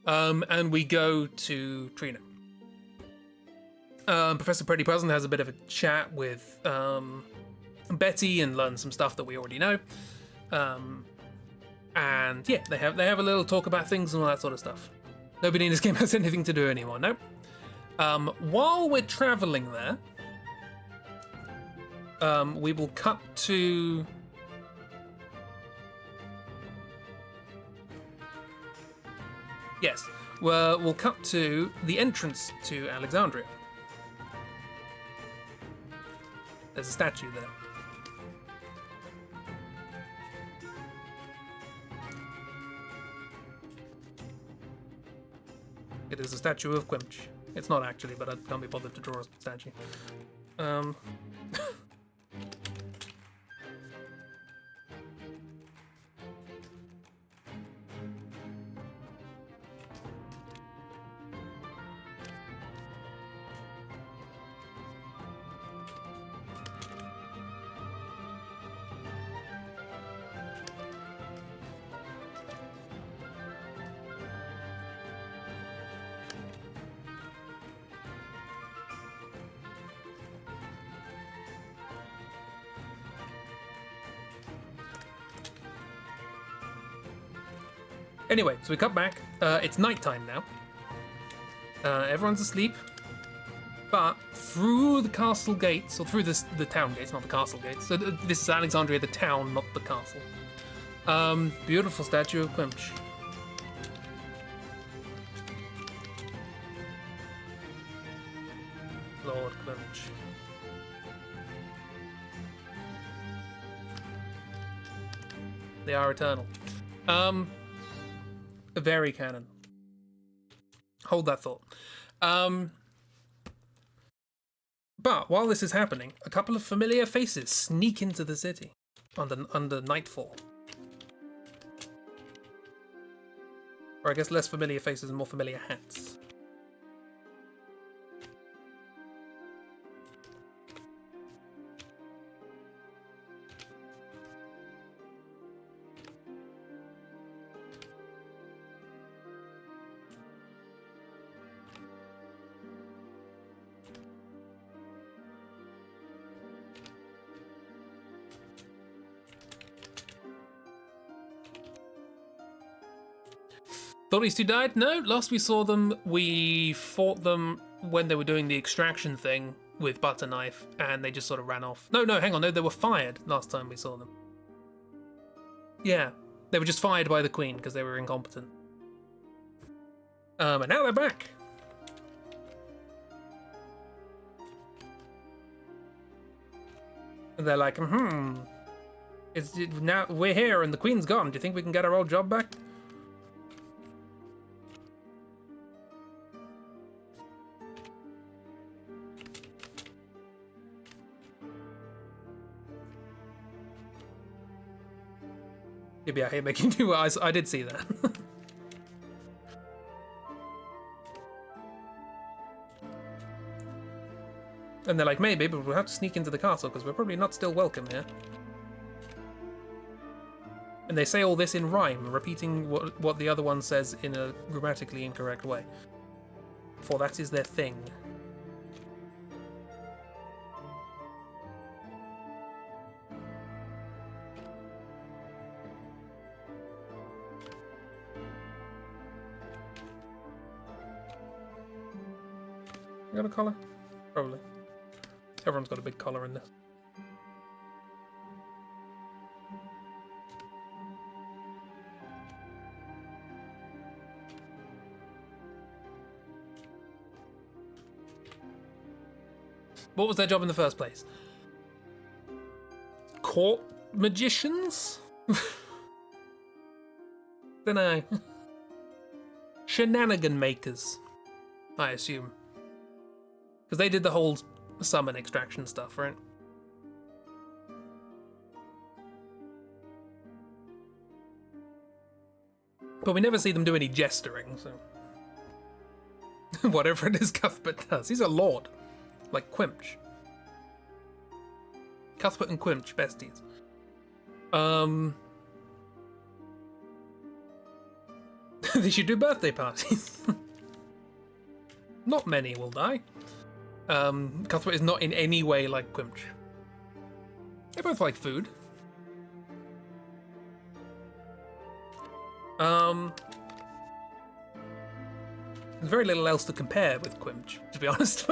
S1: And we go to Trino. Professor Pretty Pleasant has a bit of a chat with Betty and learns some stuff that we already know. And yeah, they have a little talk about things and all that sort of stuff. Nobody in this game has anything to do anymore, no? While we're traveling there, we will cut to... Yes, we'll cut to the entrance to Alexandria. There's a statue there. It is a statue of Quimch. It's not actually, but I can't be bothered to draw a statue. Anyway, so we cut back. It's nighttime now. Everyone's asleep. But through the castle gates, or through the town gates, not the castle gates. So this is Alexandria, the town, not the castle. Beautiful statue of Quimch. Lord Quimch. They are eternal. Very canon. Hold that thought. But while this is happening, a couple of familiar faces sneak into the city under nightfall. Or I guess less familiar faces and more familiar hats. Thought these two died? No, last we saw them, we fought them when they were doing the extraction thing with Butterknife, and they just sort of ran off. No, hang on, no, they were fired last time we saw them. Yeah, they were just fired by the Queen because they were incompetent. And now they're back. And they're like, now we're here and the Queen's gone. Do you think we can get our old job back? Yeah, I hate making new eyes. I did see that. And they're like, maybe, but we'll have to sneak into the castle because we're probably not still welcome here. And they say all this in rhyme, repeating what the other one says in a grammatically incorrect way. For that is their thing. You got a collar? Probably. Everyone's got a big collar in this. What was their job in the first place? Court magicians? Dunno. Shenanigan makers, I assume. Because they did the whole summon extraction stuff, right? But we never see them do any jestering, so... Whatever it is Cuthbert does. He's a lord. Like Quimch. Cuthbert and Quimch, besties. They should do birthday parties. Not many will die. Cuthbert is not in any way like Quimch. They both like food. There's very little else to compare with Quimch, to be honest.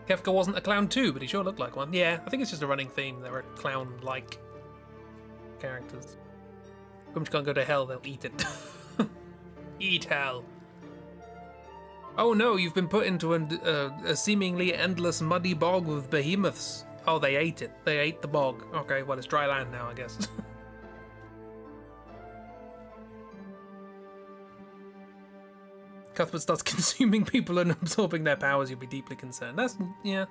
S1: Kefka wasn't a clown too, but he sure looked like one. Yeah, I think it's just a running theme. There are clown-like characters. Quimch can't go to hell, they'll eat it. Eat hell. Oh no, you've been put into a seemingly endless muddy bog with behemoths. Oh, they ate it. They ate the bog. Okay, well, it's dry land now, I guess. Cuthbert starts consuming people and absorbing their powers, you'll be deeply concerned. That's, yeah.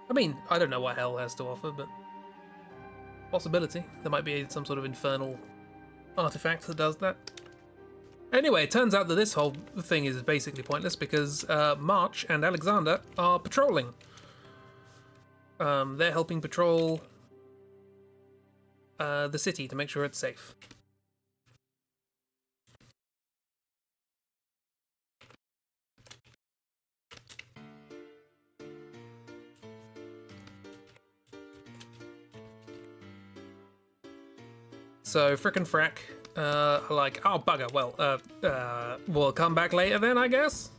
S1: I mean, I don't know what hell has to offer, but... possibility. There might be some sort of infernal artifact that does that. Anyway, it turns out that this whole thing is basically pointless because March and Alexander are patrolling. They're helping patrol the city to make sure it's safe. So, Frick and Frack are like, oh, bugger, well, we'll come back later then, I guess?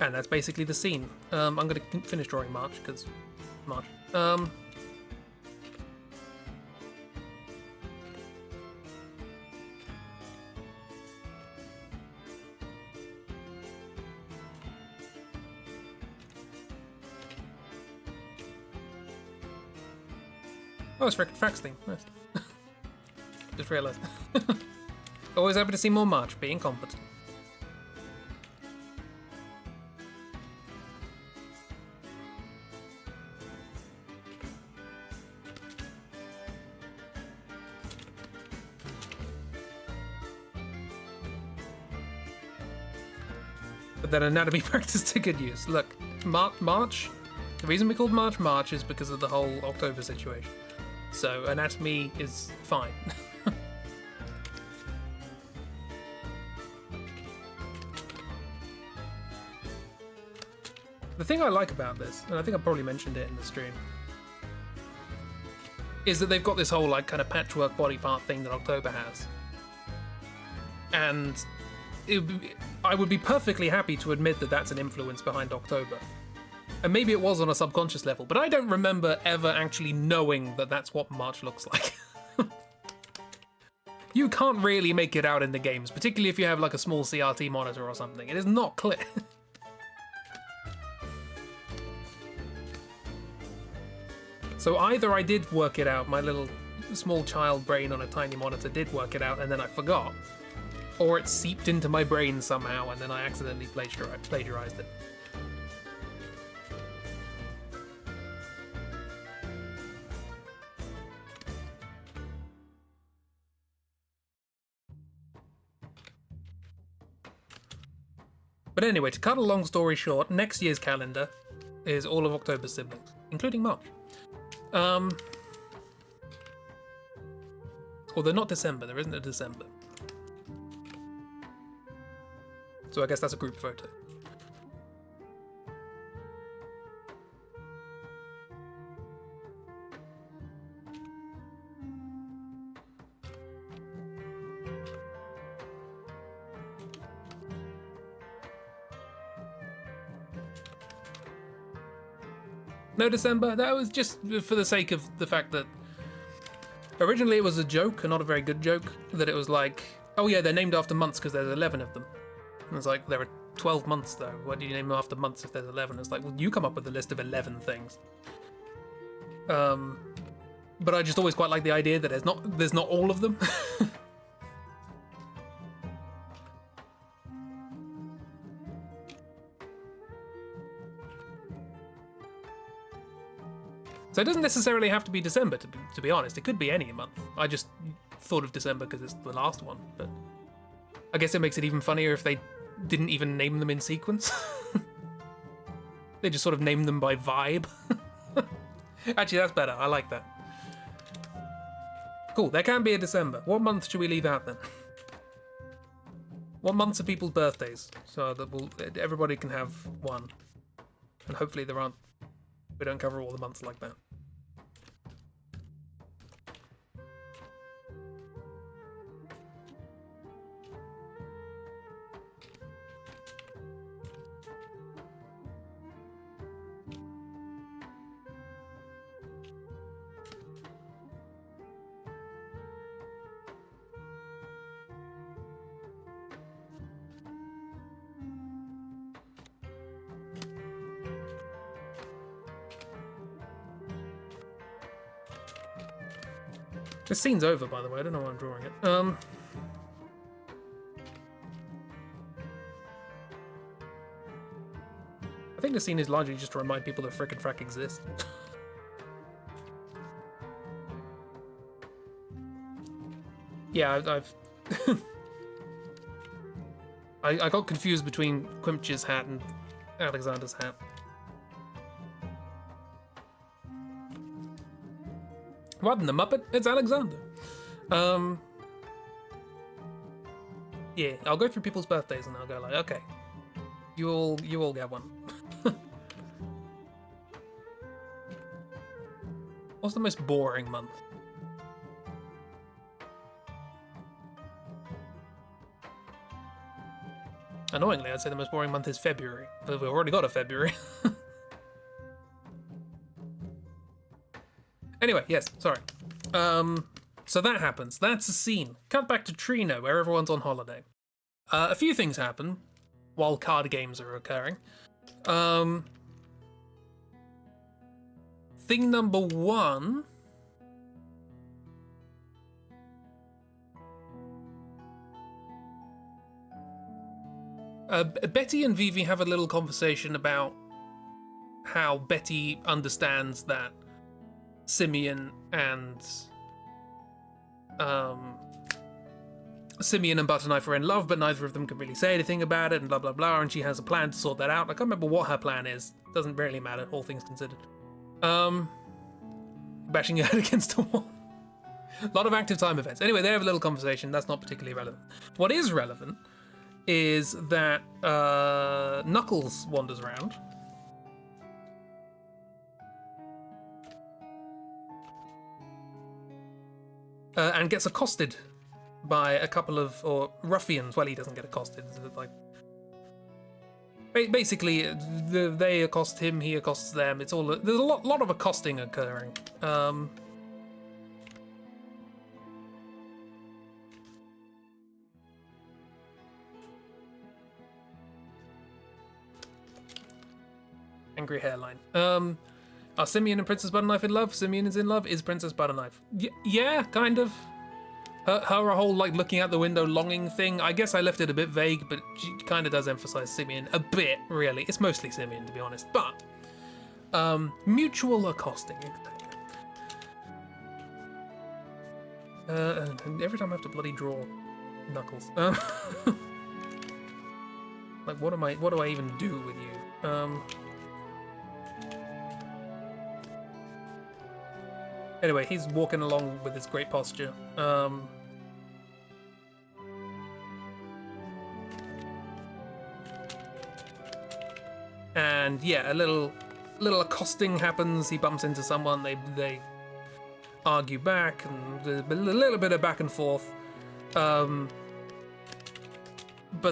S1: And that's basically the scene. I'm going to finish drawing March, because March. Oh, it's Frick and Frack's thing. Nice. Just realised. Always happy to see more March being competent. But then anatomy practice to good use. Look, March, the reason we called March March is because of the whole October situation. So anatomy is fine. The thing I like about this, and I think I probably mentioned it in the stream, is that they've got this whole like kind of patchwork body part thing that October has. And I would be perfectly happy to admit that that's an influence behind October. And maybe it was on a subconscious level, but I don't remember ever actually knowing that that's what March looks like. You can't really make it out in the games, particularly if you have like a small CRT monitor or something. It is not clear. So either I did work it out, my little small child brain on a tiny monitor did work it out and then I forgot, or it seeped into my brain somehow and then I accidentally plagiarized it. But anyway, to cut a long story short, next year's calendar is all of October's siblings, including March. Although not December, there isn't a December. So I guess that's a group photo. No December, that was just for the sake of the fact that originally it was a joke, and not a very good joke, that it was like, oh yeah, they're named after months because there's 11 of them. And it's like, there are 12 months, though. Why do you name them after months if there's 11? It's like, well, you come up with a list of 11 things. But I just always quite like the idea that there's not all of them. So it doesn't necessarily have to be December, to be honest. It could be any month. I just thought of December because it's the last one, but I guess it makes it even funnier if they didn't even name them in sequence. They just sort of named them by vibe. Actually, that's better. I like that. Cool, there can be a December. What month should we leave out then? What months are people's birthdays? So that everybody can have one. And hopefully we don't cover all the months like that. This scene's over, by the way. I don't know why I'm drawing it. I think the scene is largely just to remind people that Frick and Frack exist. Yeah, I've I got confused between Quimch's hat and Alexander's hat. What in the Muppet? It's Alexander. Yeah, I'll go through people's birthdays and I'll go like, okay, you all get one. What's the most boring month? Annoyingly, I'd say the most boring month is February, but we've already got a February. Anyway, yes, sorry. So that happens. That's a scene. Cut back to Trino, where everyone's on holiday. A few things happen while card games are occurring. Thing number one... Betty and Vivi have a little conversation about how Betty understands that Simeon and Butterknife are in love, but neither of them can really say anything about it, and blah blah blah, and she has a plan to sort that out. I can't remember what her plan is. Doesn't really matter, all things considered. Bashing her head against a wall. A lot of active time events. Anyway, they have a little conversation. That's not particularly relevant. What is relevant is that Knuckles wanders around. And gets accosted by a couple of ruffians. Well, he doesn't get accosted. It's like basically they accost him, he accosts them. It's all there's a lot of accosting occurring. Angry hairline. Are Simeon and Princess Butterknife in love? Simeon is in love. Is Princess Butterknife? Yeah, kind of. Her whole like looking out the window longing thing, I guess I left it a bit vague, but she kind of does emphasize Simeon a bit, really. It's mostly Simeon, to be honest. But mutual accosting. And every time I have to bloody draw Knuckles. Like what do I even do with you? Anyway, he's walking along with his great posture. And yeah, a little accosting happens. He bumps into someone. They argue back, and there's a little bit of back and forth. But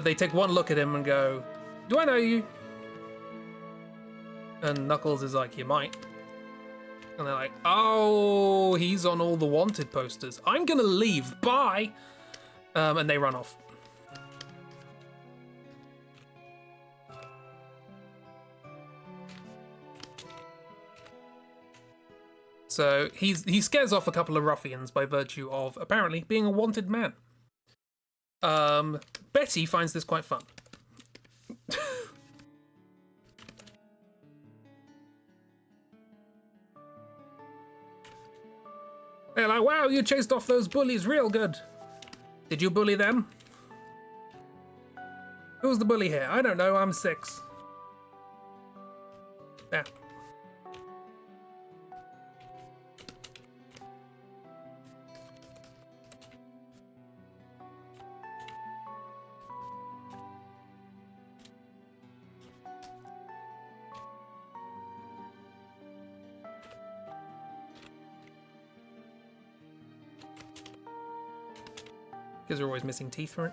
S1: they take one look at him and go, "Do I know you?" And Knuckles is like, "You might." And they're like, "Oh, he's on all the wanted posters. I'm gonna leave. Bye." And they run off. So he scares off a couple of ruffians by virtue of apparently being a wanted man. Betty finds this quite fun. They're like, wow, you chased off those bullies real good. Did you bully them? Who's the bully here? I don't know, I'm 6. Yeah. Because they're always missing teeth for it.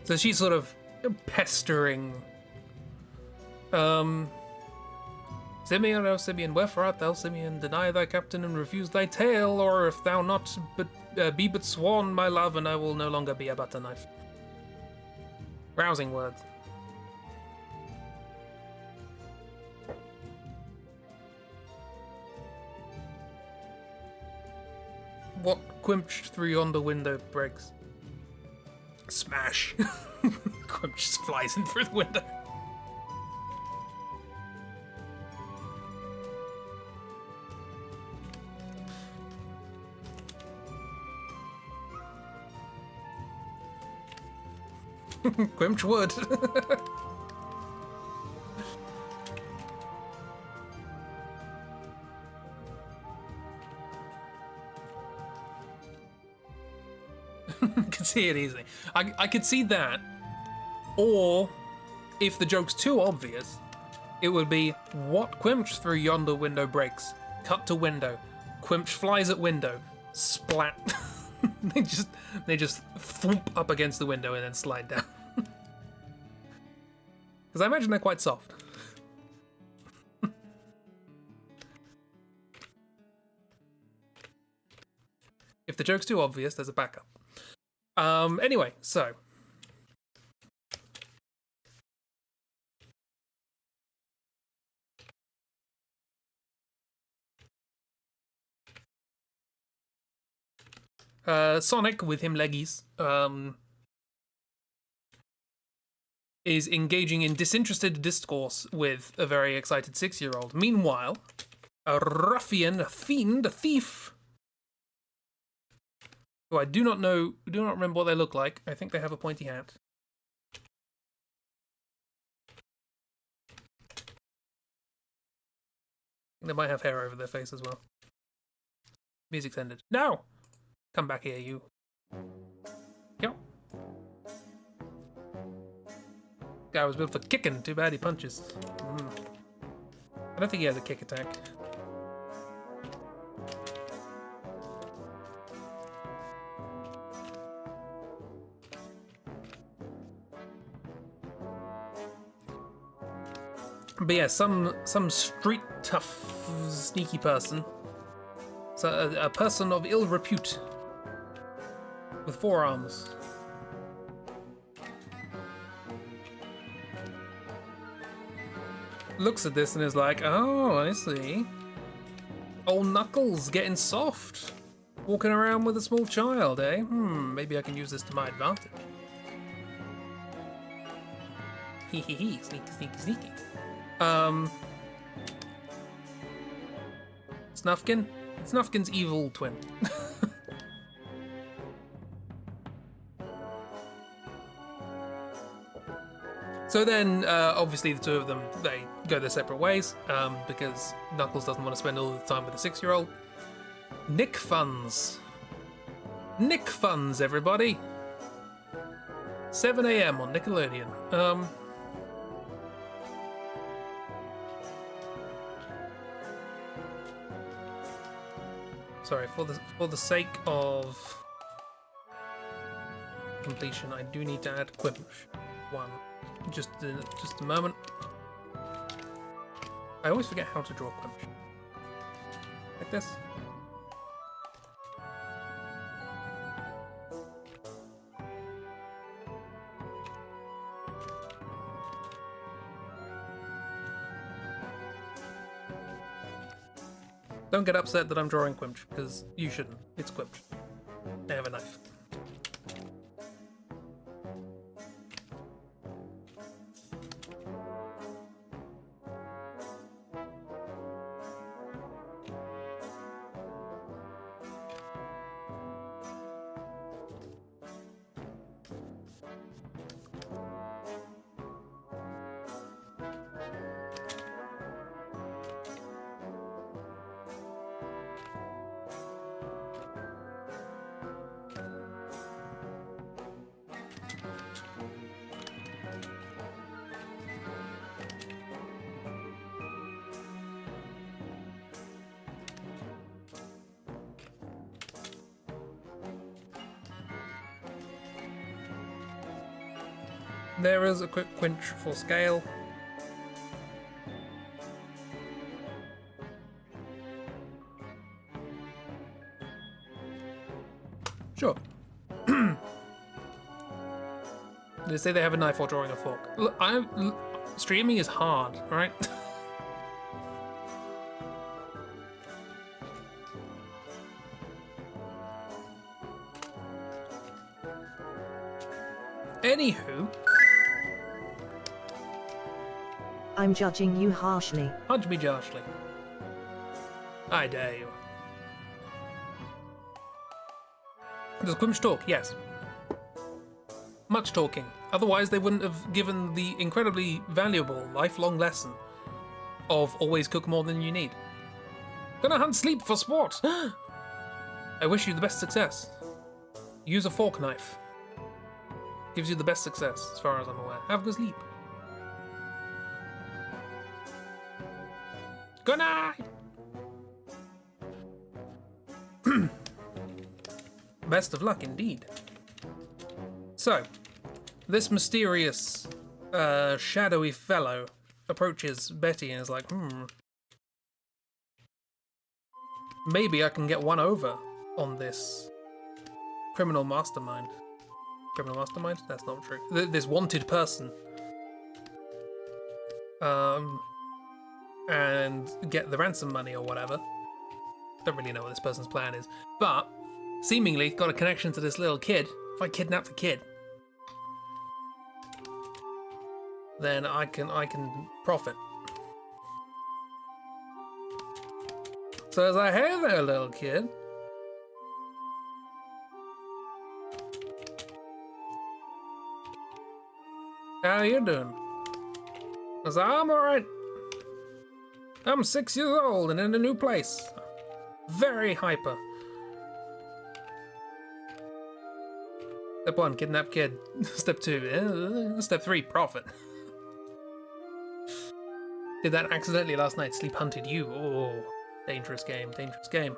S1: So she's sort of pestering Simeon, O Simeon, wherefore art thou, Simeon? Deny thy captain and refuse thy tale, or if thou not be but sworn, my love, and I will no longer be a butter knife. Rousing words. What quimped through yonder window breaks? Smash. Quimp just flies in through the window. Quimch wood. Could see it easily. I could see that. Or, if the joke's too obvious, it would be, what Quimch through yonder window breaks? Cut to window. Quimch flies at window. Splat. they just thump up against the window and then slide down. Because I imagine they're quite soft. If the joke's too obvious, there's a backup. Anyway, so. Sonic, with him leggies, is engaging in disinterested discourse with a very excited 6-year-old. Meanwhile, a ruffian, a fiend, a thief, who I do not remember what they look like. I think they have a pointy hat. They might have hair over their face as well. Music's ended. No! Come back here, you. Yep. Guy was built for kicking. Too bad he punches. I don't think he has a kick attack. But yeah, some street tough, sneaky person. So a person of ill repute. With 4 arms. Looks at this and is like, oh, I see. Old Knuckles getting soft. Walking around with a small child, eh? Maybe I can use this to my advantage. Hee hee hee, sneaky, sneaky, sneaky. Snufkin? Snufkin's evil twin. So then, obviously the two of them, they go their separate ways, because Knuckles doesn't want to spend all the time with a 6-year-old. Nick Funds. Nick Funds, everybody. 7 AM on Nickelodeon. Sorry, for the sake of completion, I do need to add Quimch. One. Just a moment. I always forget how to draw Quimch. Like this. Don't get upset that I'm drawing Quimch, because you shouldn't. It's Quimch. I have a knife. There is a quick Quinch for scale. Sure. They say they have a knife while drawing a fork. Look, streaming is hard, right? Anywho.
S3: I'm judging you harshly.
S1: Judge me harshly. I dare you. Does Quimch talk? Yes. Much talking. Otherwise, they wouldn't have given the incredibly valuable lifelong lesson of always cook more than you need. Gonna hunt sleep for sport. I wish you the best success. Use a fork knife. Gives you the best success, as far as I'm aware. Have a good sleep. Good night! Best of luck indeed. So, this mysterious, shadowy fellow approaches Betty and is like, maybe I can get one over on this criminal mastermind. Criminal mastermind? That's not true. This wanted person. And get the ransom money or whatever. Don't really know what this person's plan is. But, seemingly got a connection to this little kid. If I kidnap the kid, then I can profit. So I was like, hey there, little kid. How you doing? I was like, I'm alright. I'm 6 years old and in a new place. Very hyper. Step 1, kidnap kid. Step 2, step 3, profit. Did that accidentally last night, sleep hunted you. Oh, dangerous game, dangerous game.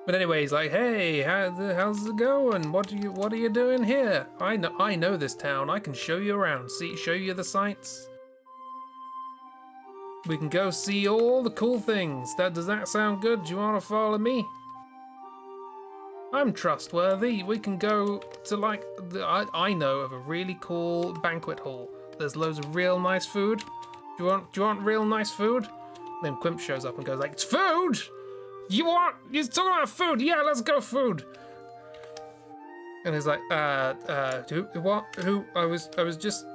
S1: But anyway, he's like, hey, how's it going? What are you doing here? I know this town. I can show you around. Show you the sights. We can go see all the cool things. Does that sound good? Do you want to follow me? I'm trustworthy. We can go to I know of a really cool banquet hall. There's loads of real nice food. Do you want real nice food? Then Quimp shows up and goes like, it's food! You're talking about food? Yeah, let's go food. And he's like, what? Who? I was just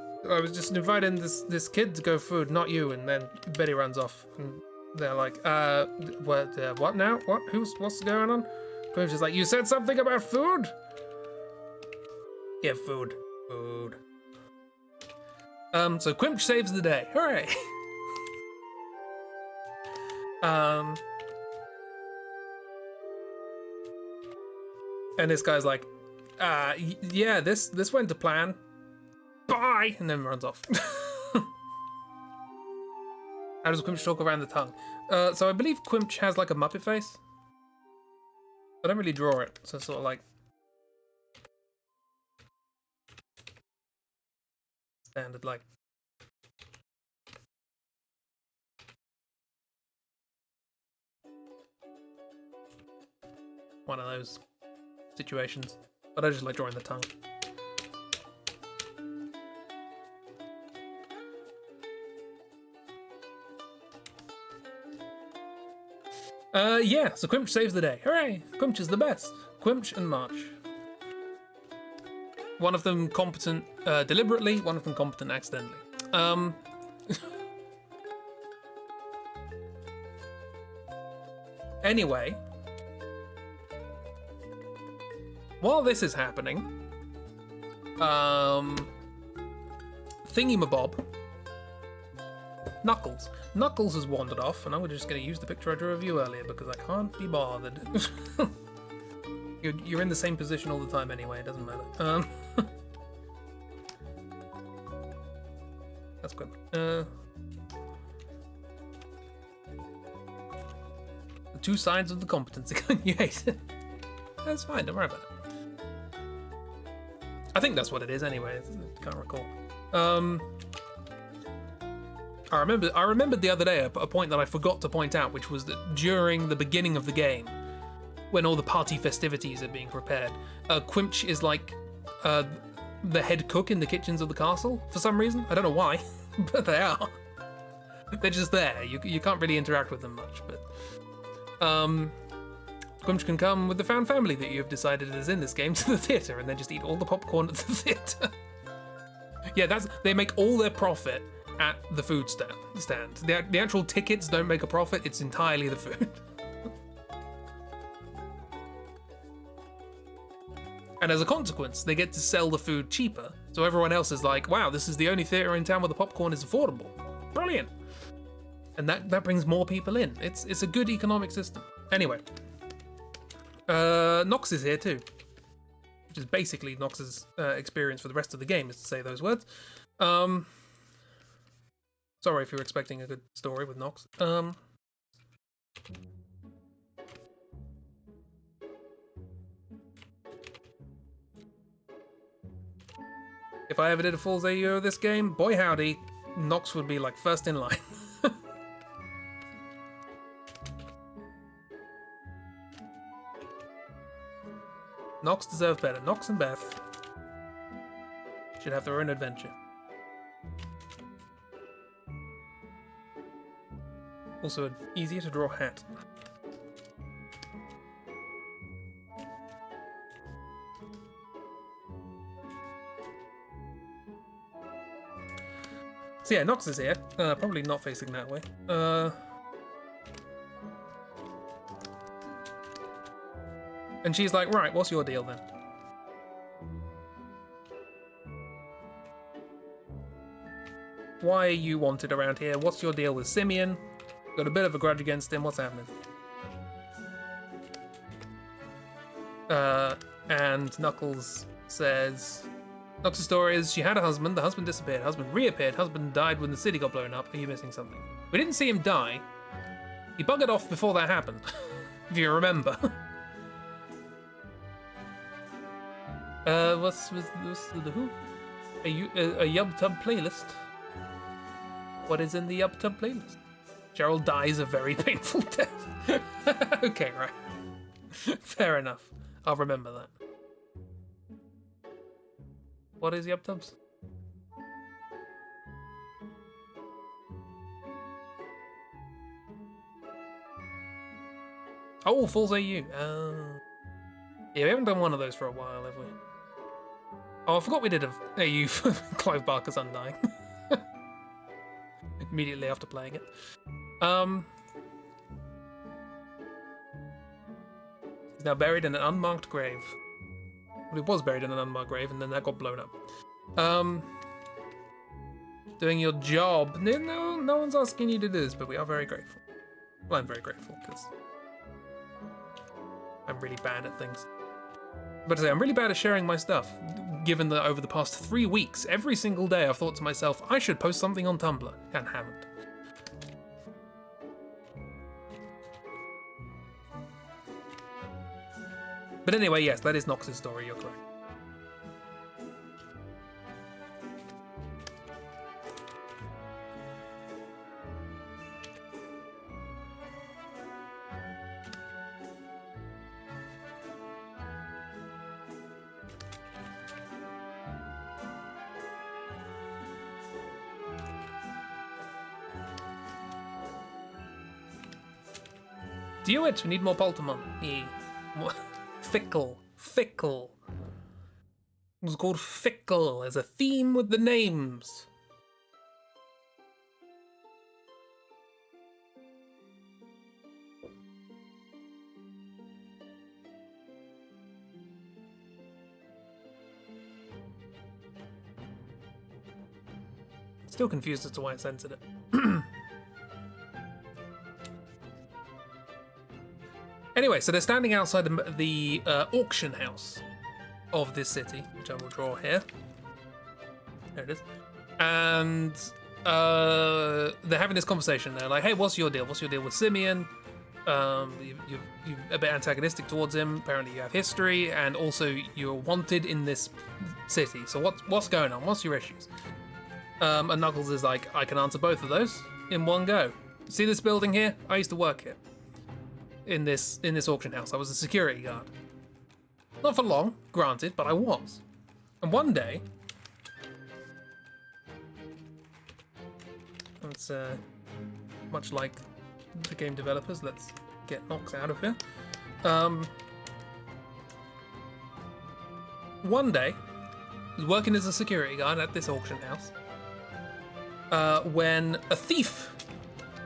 S1: inviting this kid to go food, not you. And then Betty runs off, and they're like, what now? What's going on? Quimch is like, you said something about food? Yeah, food. Food. So Quimch saves the day. Hooray! And this guy's like, yeah, this went to plan. Bye! And then runs off. How does Quimch talk around the tongue? So I believe Quimch has like a Muppet face. I don't really draw it, so it's sort of like standard, like. One of those situations. But I just like drawing the tongue. Yeah, so Quimch saves the day. Hooray! Quimch is the best. Quimch and March. One of them competent deliberately, one of them competent accidentally. Anyway, while this is happening, Thingy-mabob, Knuckles has wandered off, and I'm just going to use the picture I drew of you earlier because I can't be bothered. You're in the same position all the time anyway, it doesn't matter. That's good. The two sides of the competency. You hate it. That's fine, don't worry about it. I think that's what it is anyway, I can't recall. I remembered the other day a point that I forgot to point out, which was that during the beginning of the game, when all the party festivities are being prepared, Quimch is like the head cook in the kitchens of the castle for some reason. I don't know why, but they are. They're just there. You can't really interact with them much, but Quimch can come with the found family that you've decided is in this game to the theatre, and then just eat all the popcorn at the theatre. Yeah, they make all their profit at the food stand. The actual tickets don't make a profit, it's entirely the food. And as a consequence, they get to sell the food cheaper, so everyone else is like, wow, this is the only theatre in town where the popcorn is affordable. Brilliant! And that brings more people in. It's a good economic system. Anyway, Nox is here too, which is basically Nox's experience for the rest of the game, is to say those words. Sorry if you're expecting a good story with Nox. If I ever did a Fool's AU of this game, boy howdy, Nox would be like first in line. Nox deserves better. Nox and Beth should have their own adventure. Also, an easier to draw hat. So yeah, Nox is here. Probably not facing that way. And she's like, right, what's your deal then? Why are you wanted around here? What's your deal with Simeon? Got a bit of a grudge against him. What's happening? And Knuckles says, Knuckles' story is she had a husband, the husband disappeared, husband reappeared, husband died when the city got blown up. Are you missing something? We didn't see him die. He buggered off before that happened, if you remember. What's the who? A YubTub playlist. What is in the YubTub playlist? Gerald dies a very painful death. Okay, right. Fair enough. I'll remember that. What is YubTubs? Oh, Fool's AU. Yeah, we haven't done one of those for a while, have we? Oh, I forgot we did a AU for Clive Barker's Undying. Immediately after playing it. He's now buried in an unmarked grave. Well, he was buried in an unmarked grave, and then that got blown up. Doing your job. No one's asking you to do this, but we are very grateful. Well, I'm very grateful, because I'm really bad at things. But I say, I'm really bad at sharing my stuff, given that over the past 3 weeks, every single day I've thought to myself, I should post something on Tumblr, and haven't. But anyway, yes, that is Nox's story, you're correct. Do it! We need more Poltermon. Yeah. More Fickle. Fickle. It was called Fickle as a theme with the names. Still confused as to why I censored it. Anyway, so they're standing outside the auction house of this city, which I will draw here. There it is. And they're having this conversation. They're like, hey, what's your deal? What's your deal with Simeon? You're a bit antagonistic towards him. Apparently you have history, and also you're wanted in this city. So what's going on? What's your issues? And Knuckles is like, I can answer both of those in one go. See this building here? I used to work here. In this auction house. I was a security guard. Not for long, granted, but I was. And one day, it's much like the game developers, let's get Nox out of here. One day, I was working as a security guard at this auction house when a thief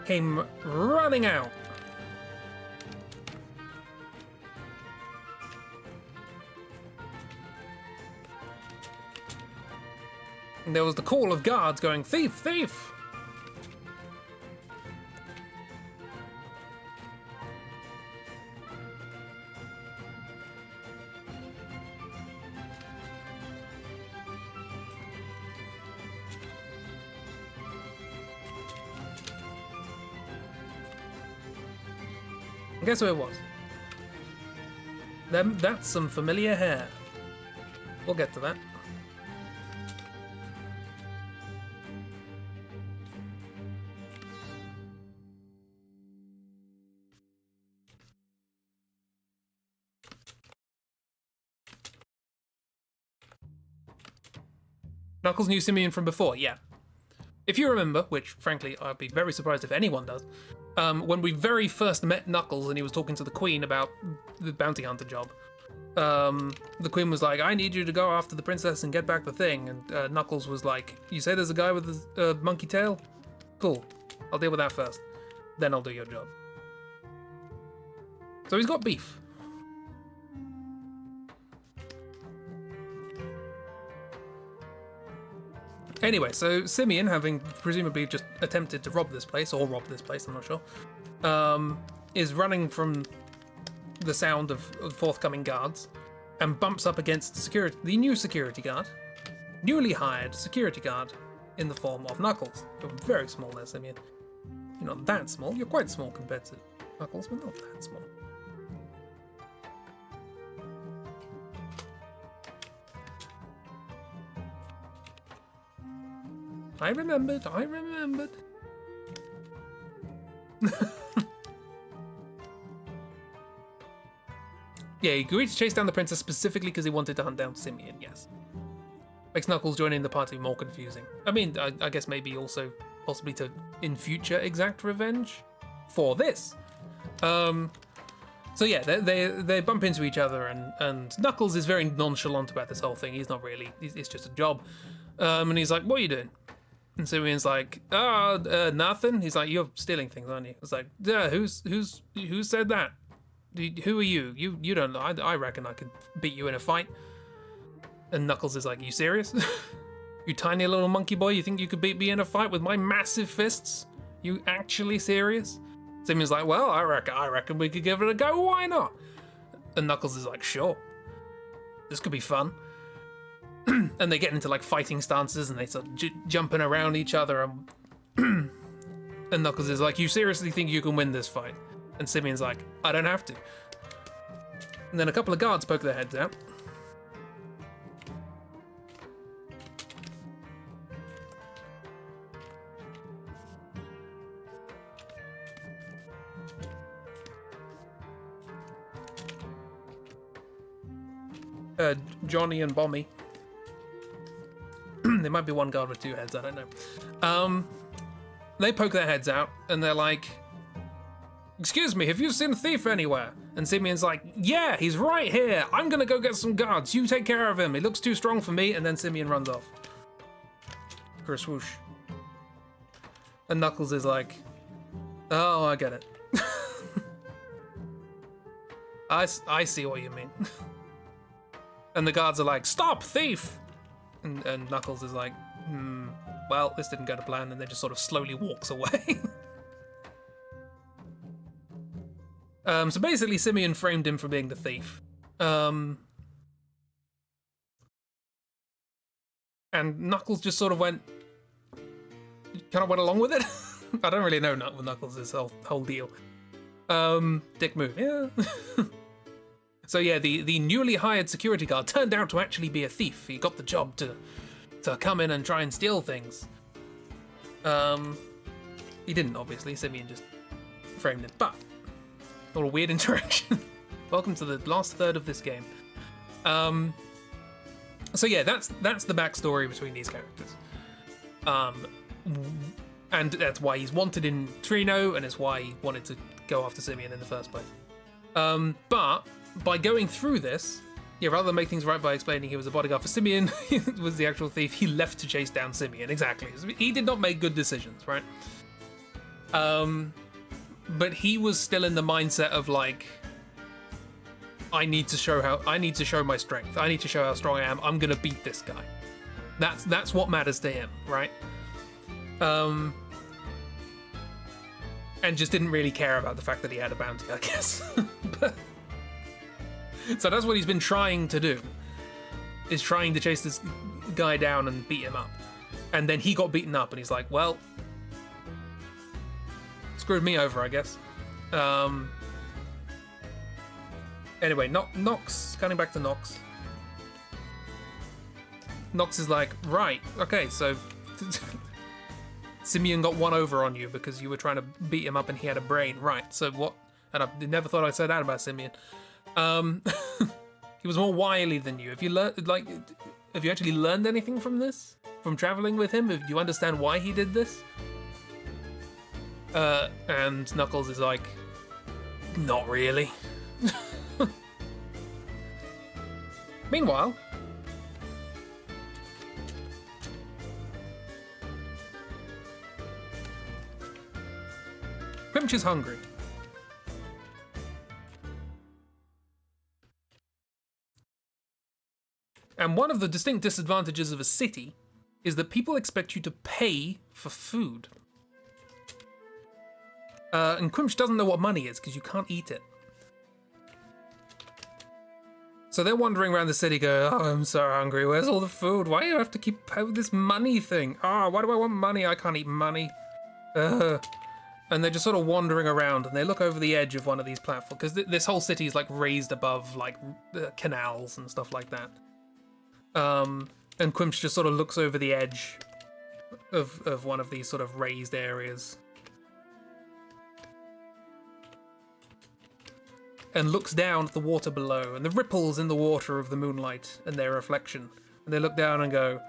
S1: came running out. And there was the call of guards going, thief, thief! And guess who it was? That's some familiar hair. We'll get to that. Knuckles knew Simeon from before, yeah. If you remember, which frankly I'd be very surprised if anyone does, when we very first met Knuckles and he was talking to the Queen about the bounty hunter job, the Queen was like, I need you to go after the princess and get back the thing, and Knuckles was like, you say there's a guy with a monkey tail? Cool, I'll deal with that first, then I'll do your job. So he's got beef. Anyway, so Simeon, having presumably just attempted to rob this place, I'm not sure, is running from the sound of forthcoming guards and bumps up against the new security guard, newly hired security guard in the form of Knuckles. You're very small there, Simeon. You're not that small. You're quite small compared to Knuckles, but not that small. I remembered. Yeah, he agreed to chase down the princess specifically because he wanted to hunt down Simeon, yes. Makes Knuckles joining the party more confusing. I mean, I guess maybe also possibly to, in future, exact revenge for this. So yeah, they bump into each other, and Knuckles is very nonchalant about this whole thing. He's not really, it's just a job. And he's like, what are you doing? And Simeon's like, nothing. He's like, you're stealing things, aren't you? It's like, yeah, who said that? Who are you? You don't know. I reckon I could beat you in a fight. And Knuckles is like, you serious? You tiny little monkey boy, you think you could beat me in a fight with my massive fists? You actually serious? Simeon's like, well, I reckon we could give it a go, why not? And Knuckles is like, sure. This could be fun. And they get into like fighting stances and they start jumping around each other. And Knuckles is like, you seriously think you can win this fight? And Simeon's like, I don't have to. And then a couple of guards poke their heads out. Johnny and Bommy. There might be one guard with two heads, I don't know. They poke their heads out and they're like, excuse me, have you seen a thief anywhere? And Simeon's like, yeah, he's right here. I'm gonna go get some guards. You take care of him. He looks too strong for me. And then Simeon runs off. For a swoosh. And Knuckles is like, oh, I get it. I see what you mean. And the guards are like, stop, thief! And Knuckles is like, well, this didn't go to plan, and then just sort of slowly walks away. So basically, Simeon framed him for being the thief. And Knuckles just sort of kind of went along with it. I don't really know Knuckles' whole deal. Dick move, yeah. So yeah, the newly hired security guard turned out to actually be a thief. He got the job to come in and try and steal things. He didn't, obviously. Simeon just framed it, but a little weird interaction. Welcome to the last third of this game. So yeah, that's the backstory between these characters. And that's why he's wanted in Trino, and it's why he wanted to go after Simeon in the first place. But by going through this, yeah, rather than make things right by explaining he was a bodyguard for Simeon, he was the actual thief, he left to chase down Simeon, exactly. He did not make good decisions, right? But he was still in the mindset of like, I need to show my strength. I need to show how strong I am. I'm gonna beat this guy. That's what matters to him, right? And just didn't really care about the fact that he had a bounty, I guess. So that's what he's been trying to do, is trying to chase this guy down and beat him up. And then he got beaten up and he's like, well, screwed me over, I guess. Anyway, Nox, cutting back to Nox. Nox is like, right, okay, so Simeon got one over on you because you were trying to beat him up and he had a brain, right? So what? And I never thought I'd say that about Simeon. He was more wily than you. Have you actually learned anything from this? From traveling with him? Do you understand why he did this? And Knuckles is like, not really. Meanwhile, Quimch is hungry. And one of the distinct disadvantages of a city is that people expect you to pay for food. And Quimch doesn't know what money is because you can't eat it. So they're wandering around the city going, oh, I'm so hungry, where's all the food? Why do you have to keep paying this money thing? Oh, why do I want money? I can't eat money. And they're just sort of wandering around and they look over the edge of one of these platforms, because this whole city is like raised above like canals and stuff like that. And Quimch just sort of looks over the edge of one of these sort of raised areas. And looks down at the water below and the ripples in the water of the moonlight and their reflection. And they look down and go,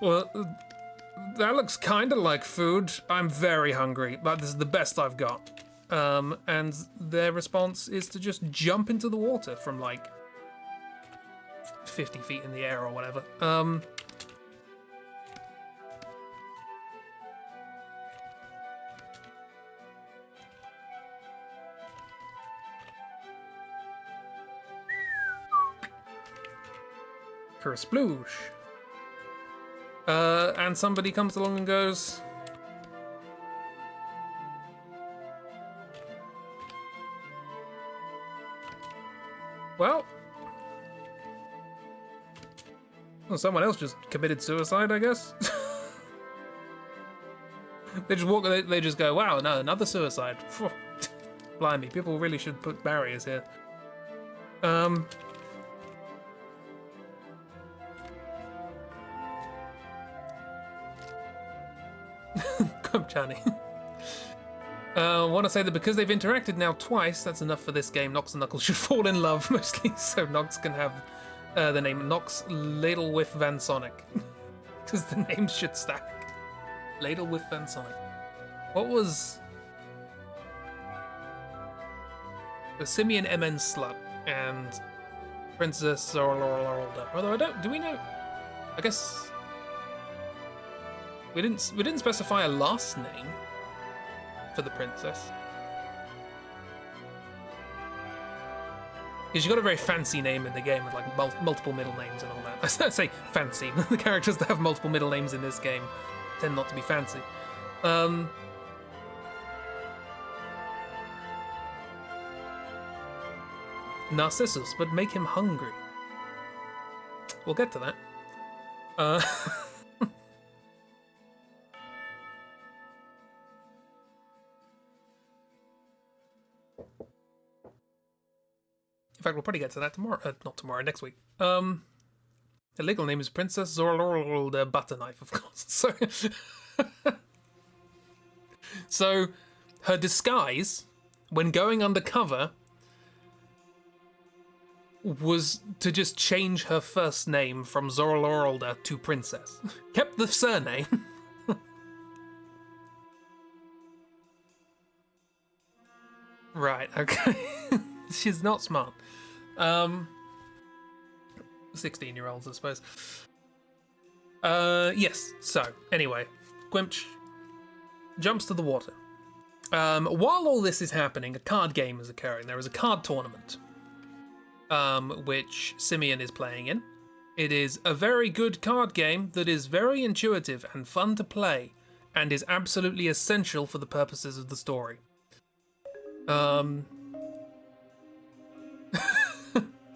S1: well, that looks kind of like food. I'm very hungry, but this is the best I've got. And their response is to just jump into the water from like 50 feet in the air or whatever. for a sploosh. And somebody comes along and goes, well, someone else just committed suicide, I guess. They just walk. They just go, wow, no, another suicide. Phew. Blimey, people really should put barriers here. Come, Johnny. I want to say that because they've interacted now twice, that's enough for this game. Nox and Knuckles should fall in love, mostly so Nox can have the name Nox Ladlewith Van Sonic. Because the names should stack. Ladlewith Van Sonic. What was... The Simeon MN Slut and Princess Zorlorlda. Although do we know? I guess we didn't specify a last name for the princess. Because she got a very fancy name in the game with like multiple middle names and all that. I say fancy. The characters that have multiple middle names in this game tend not to be fancy. Narcissus, but make him hungry. We'll get to that. In fact, we'll probably get to that tomorrow. Not tomorrow, next week. Her legal name is Princess Zorlorlda Butterknife, of course. So her disguise, when going undercover, was to just change her first name from Zorlorlda to Princess. Kept the surname. Right, okay. She's not smart. 16-year-olds, I suppose. Yes, so, anyway. Gwimch jumps to the water. While all this is happening, a card game is occurring. There is a card tournament. Which Simeon is playing in. It is a very good card game that is very intuitive and fun to play, and is absolutely essential for the purposes of the story.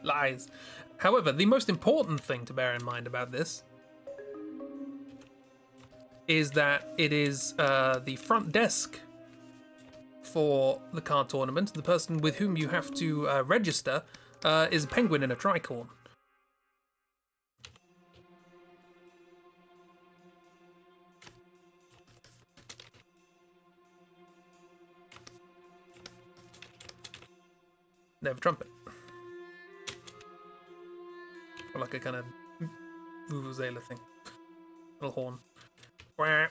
S1: Lies. However, the most important thing to bear in mind about this is that it is the front desk for the card tournament. The person with whom you have to register is a penguin in a tricorn. They have a trumpet. Or like a kind of vuvuzela thing. Little horn. Wah.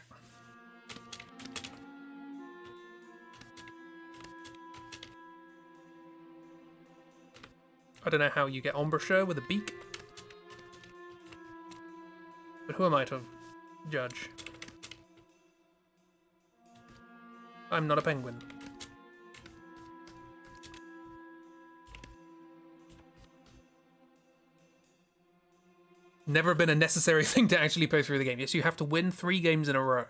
S1: I don't know how you get embouchure with a beak. But who am I to judge? I'm not a penguin. Never been a necessary thing to actually play through the game. Yes, you have to win 3 games in a row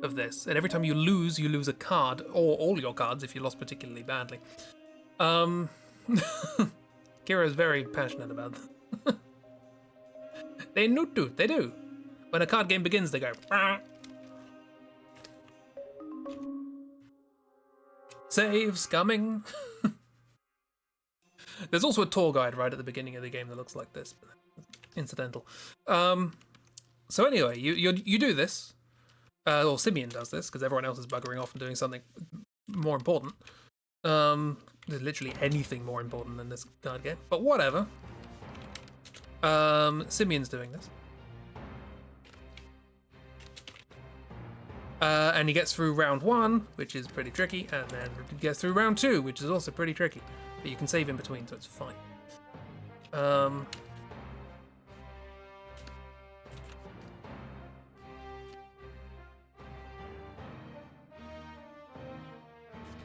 S1: of this. And every time you lose a card, or all your cards if you lost particularly badly. Kira is very passionate about that. They do. When a card game begins, they go, "Rah." Saves coming. There's also a tour guide right at the beginning of the game that looks like this, but incidental. So anyway, you do this, or Simeon does this, because everyone else is buggering off and doing something more important. There's literally anything more important than this card game, but whatever. Simeon's doing this. And he gets through round 1, which is pretty tricky, and then he gets through round 2, which is also pretty tricky. But you can save in between, so it's fine.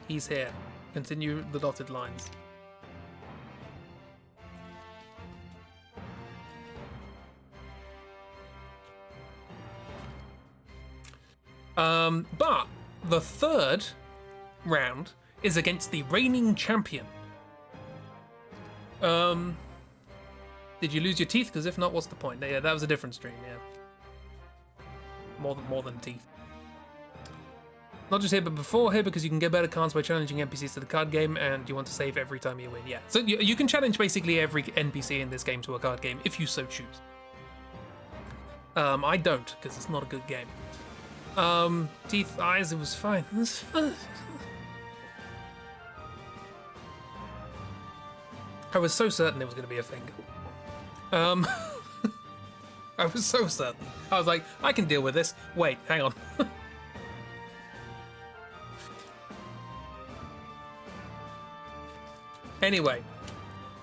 S1: He's here. Continue the dotted lines. But the third round is against the reigning champion. Did you lose your teeth? Because if not, what's the point? Yeah, that was a different stream. Yeah, more than teeth. Not just here, but before here, because you can get better cards by challenging NPCs to the card game, and you want to save every time you win. Yeah, so you can challenge basically every NPC in this game to a card game if you so choose. I don't, because it's not a good game. Teeth, eyes, it was fine. It was fine. I was so certain it was going to be a finger. I was so certain. I was like, I can deal with this. Wait, hang on. Anyway,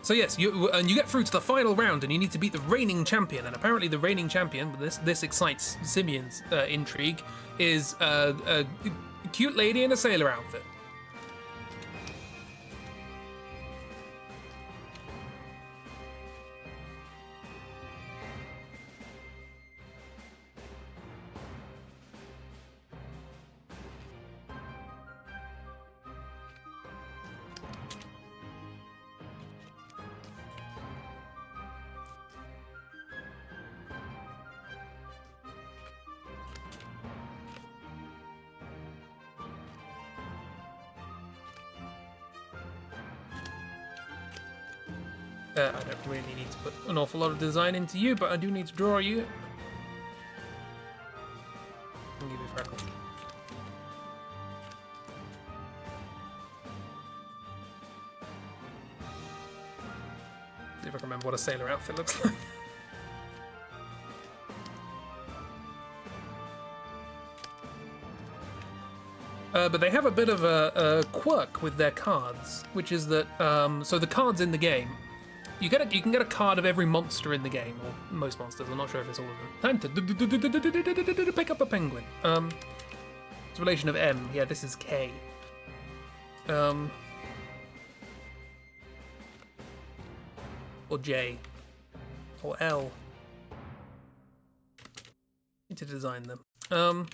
S1: so yes, you get through to the final round, and you need to beat the reigning champion. And apparently, the reigning champion, this excites Simeon's intrigue, is a cute lady in a sailor outfit. I don't really need to put an awful lot of design into you, but I do need to draw you. I'll give you Freckle. See if I can remember what a sailor outfit looks like. But they have a bit of a quirk with their cards, which is that so the cards in the game, you can get a card of every monster in the game, or most monsters. I'm not sure if it's all of them. Time to pick up a penguin. It's a relation of M. Yeah, this is K. Or J. Or L. Need to design them. I'm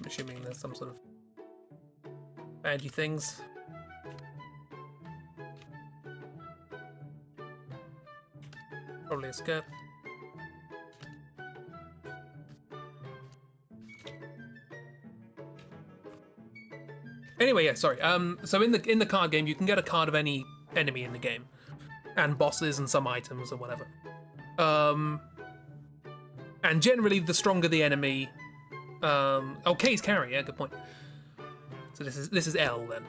S1: assuming there's some sort of badgy things. Probably a skirt. Anyway, yeah, sorry. So in the card game, you can get a card of any enemy in the game, and bosses and some items or whatever. And generally, the stronger the enemy. Oh, K's carry. Yeah, good point. So this is L then.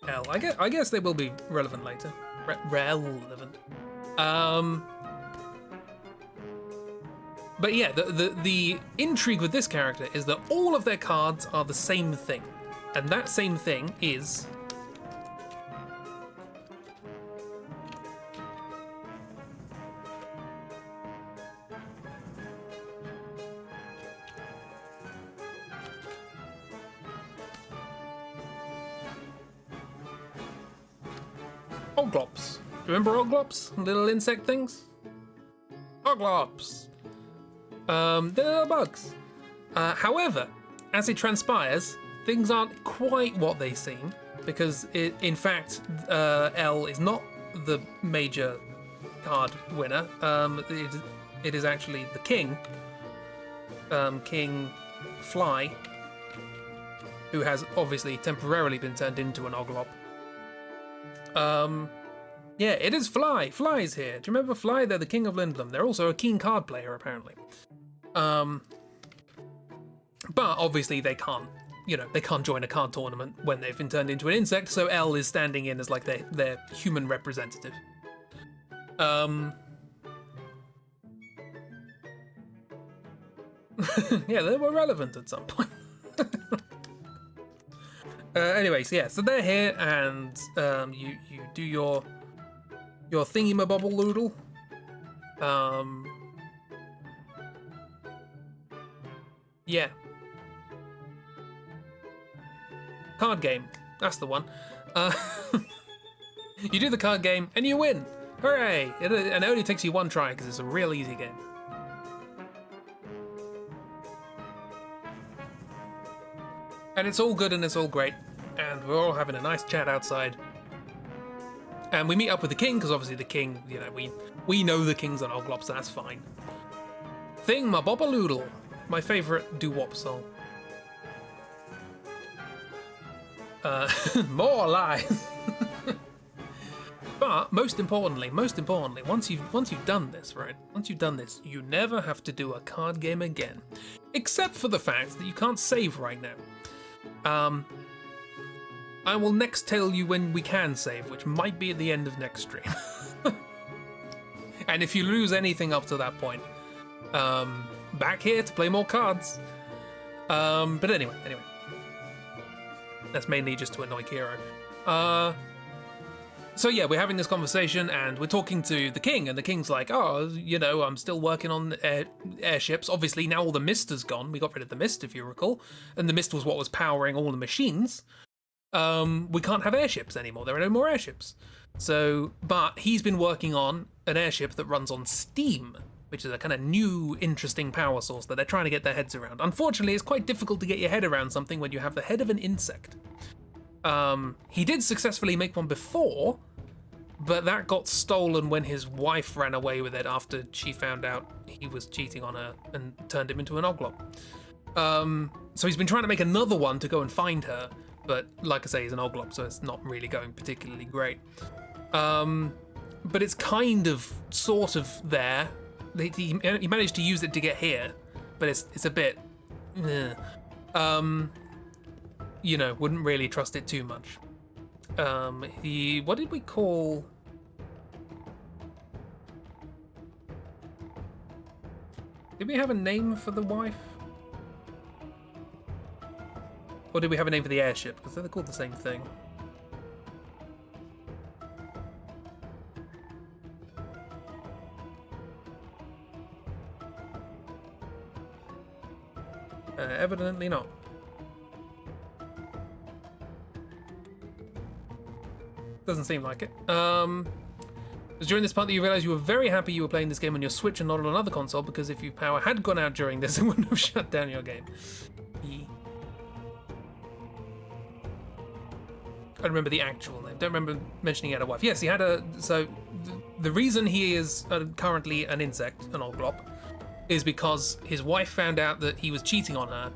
S1: L. I guess they will be relevant later. Relevant. But yeah, the intrigue with this character is that all of their cards are the same thing, and that same thing is Oglops. Remember Oglops? Little insect things? Oglops. They're bugs. However, as it transpires, things aren't quite what they seem, because in fact, L is not the major card winner. It is actually the king, King Fly, who has obviously temporarily been turned into an Oglop. Yeah, it is Fly. Fly's here. Do you remember Fly? They're the king of Lindblom. They're also a keen card player, apparently. But obviously they can't, they can't join a card tournament when they've been turned into an insect, so L is standing in as like their human representative. Yeah, they were relevant at some point. Anyways, yeah, so they're here, and you do your thingy-mabobble-loodle. Yeah. Card game. That's the one. You do the card game and you win. Hooray! And it only takes you one try because it's a real easy game. And it's all good and it's all great. And we're all having a nice chat outside. And we meet up with the king, because obviously the king, you know, we know the king's an Oglop, so that's fine. Thing ma bopaloodle, my favourite doo-wop song. More lies. But most importantly, once you've done this, right? Once you've done this, you never have to do a card game again, except for the fact that you can't save right now. I will next tell you when we can save, which might be at the end of next stream. And if you lose anything up to that point, back here to play more cards. But anyway, that's mainly just to annoy Kiro. So yeah, we're having this conversation and we're talking to the king, and the king's like, oh, you know, I'm still working on airships. Obviously, now all the mist is gone. We got rid of the mist, if you recall, and the mist was what was powering all the machines. We can't have airships anymore. There are no more airships. So, but he's been working on an airship that runs on steam, which is a kind of new, interesting power source that they're trying to get their heads around. Unfortunately, it's quite difficult to get your head around something when you have the head of an insect. He did successfully make one before, but that got stolen when his wife ran away with it after she found out he was cheating on her and turned him into an Oglop. So he's been trying to make another one to go and find her, but like I say, he's an Oglop, so it's not really going particularly great. But it's kind of, sort of there. He managed to use it to get here, but it's a bit... you know, wouldn't really trust it too much. What did we call... Did we have a name for the wife? Or did we have a name for the airship? Because they're called the same thing. Evidently not. Doesn't seem like it. It was during this part that you realised you were very happy you were playing this game on your Switch and not on another console, because if your power had gone out during this, it wouldn't have shut down your game. I remember the actual name. Don't remember mentioning he had a wife. Yes, he had a... So, the reason he is currently an insect, an Oglop, is because his wife found out that he was cheating on her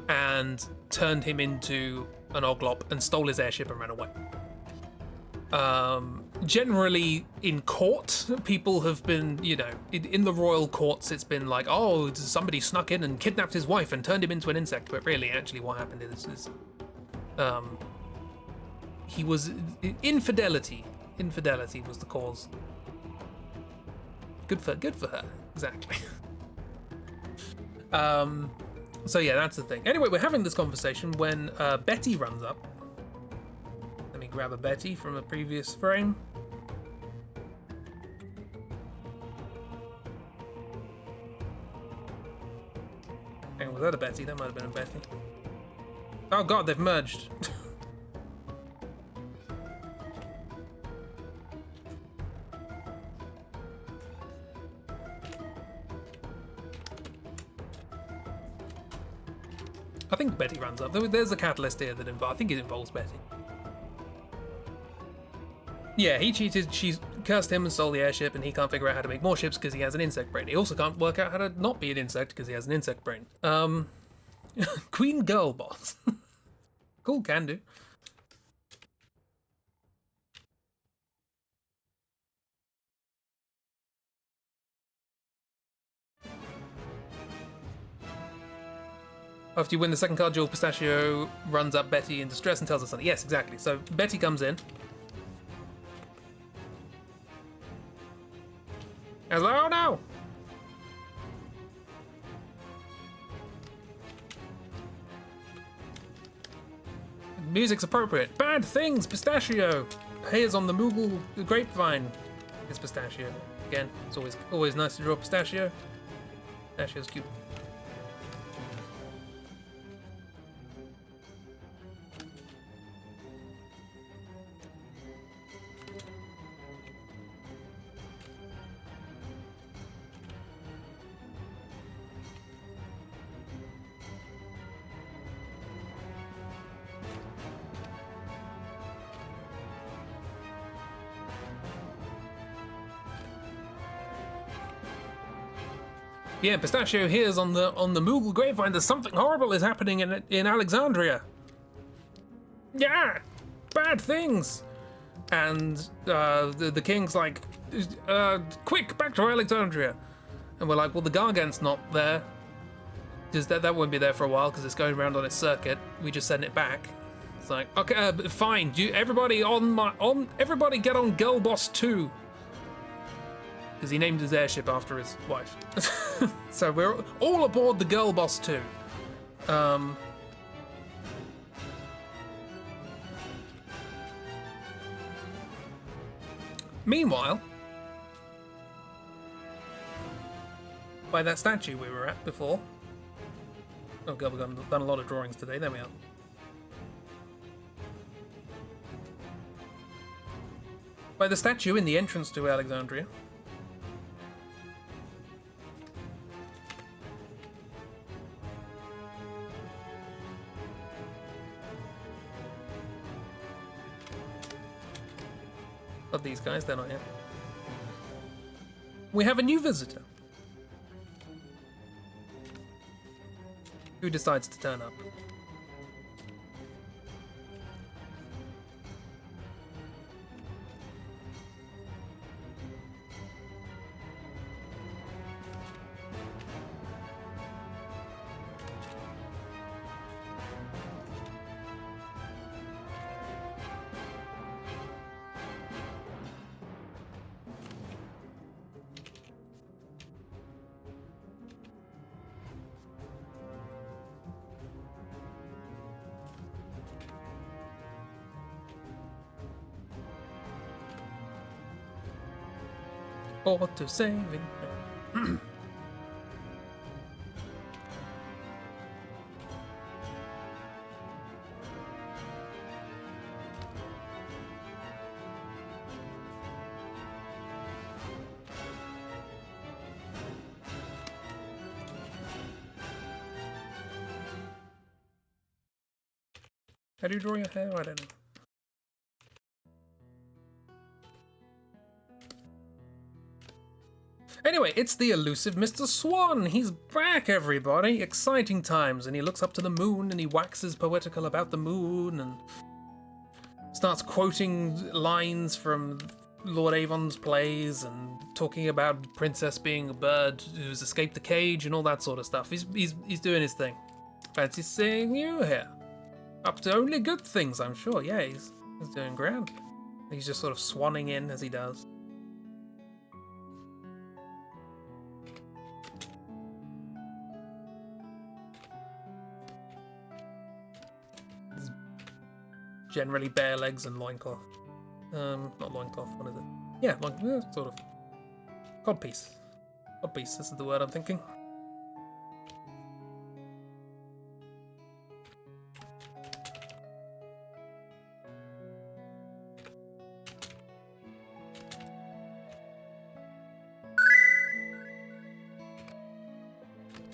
S1: and turned him into an Oglop and stole his airship and ran away. Generally in court, people have been, you know, in the royal courts, it's been like, oh, somebody snuck in and kidnapped his wife and turned him into an insect. But really, actually, what happened is he was infidelity. Infidelity was the cause. Good for her, exactly. So yeah, that's the thing. Anyway, we're having this conversation when Betty runs up. Let me grab a Betty from a previous frame. Hang on, was that a Betty? That might have been a Betty. Oh god, they've merged. I think Betty runs up. There's a catalyst here that I think it involves Betty. Yeah, he cheated, she cursed him and stole the airship, and he can't figure out how to make more ships because he has an insect brain. He also can't work out how to not be an insect because he has an insect brain. Queen Girl Boss. Cool, can do. After you win the second card duel, Pistachio runs up Betty in distress and tells her something. Yes, exactly. So Betty comes in. I was like, oh no! Music's appropriate. Bad things, Pistachio! Hairs on the Moogle grapevine. It's Pistachio. Again, it's always nice to draw Pistachio. Pistachio's cute. Yeah, Pistachio hears on the Moogle grapevine that something horrible is happening in Alexandria. Yeah, bad things. And the king's like, quick, back to Alexandria. And we're like, well, the Gargant's not there. Because that won't be there for a while because it's going around on its circuit. We just send it back. It's like, okay, fine. Everybody get on Girl Boss 2. Because he named his airship after his wife. So we're all aboard the Girl Boss 2. Meanwhile, by that statue we were at before. Oh god, we've done a lot of drawings today. There we are. By the statue in the entrance to Alexandria. Of these guys, they're not here. We have a new visitor. Who decides to turn up? Or to saving. How do you draw your hair? I don't know. Anyway, it's the elusive Mr. Swan. He's back, everybody. Exciting times. And he looks up to the moon and he waxes poetical about the moon and starts quoting lines from Lord Avon's plays and talking about Princess being a bird who's escaped the cage and all that sort of stuff. He's doing his thing. Fancy seeing you here. Up to only good things, I'm sure. Yeah, he's doing grand. He's just sort of swanning in as he does. Generally bare legs and loincloth. Not loincloth, what is it? Yeah, sort of. Codpiece. Codpiece, this is the word I'm thinking.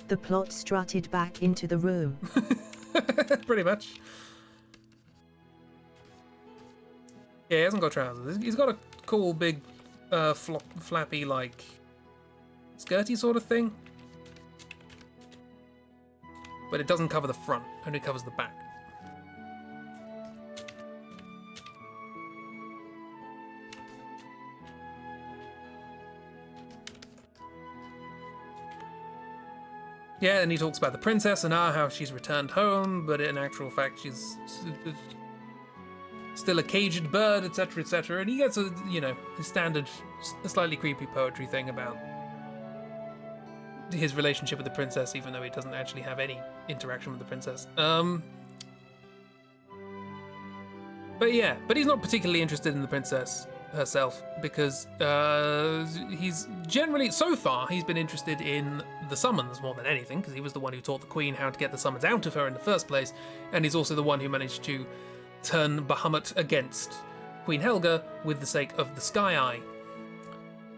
S3: The plot strutted back into the room.
S1: Pretty much. Yeah, he hasn't got trousers. He's got a cool big flappy, like, skirty sort of thing. But it doesn't cover the front, only covers the back. Yeah, and he talks about the princess and how she's returned home, but in actual fact she's still a caged bird, etc., etc. And he gets a, his standard, slightly creepy poetry thing about his relationship with the princess, even though he doesn't actually have any interaction with the princess. But he's not particularly interested in the princess herself because he's generally, so far, he's been interested in the summons more than anything, because he was the one who taught the queen how to get the summons out of her in the first place, and he's also the one who managed to turn Bahamut against Queen Helga with the sake of the Sky Eye.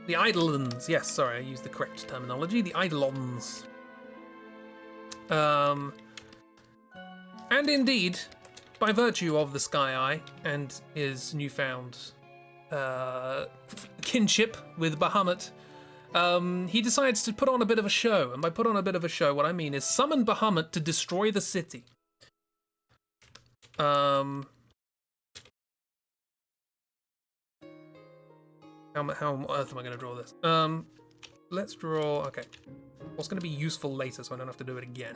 S1: The Eidolons, yes, sorry, I used the correct terminology, the Eidolons. And indeed, by virtue of the Sky Eye and his newfound kinship with Bahamut, He decides to put on a bit of a show, and by put on a bit of a show, what I mean is summon Bahamut to destroy the city. How on earth am I going to draw this? Let's draw... Okay. What's going to be useful later so I don't have to do it again?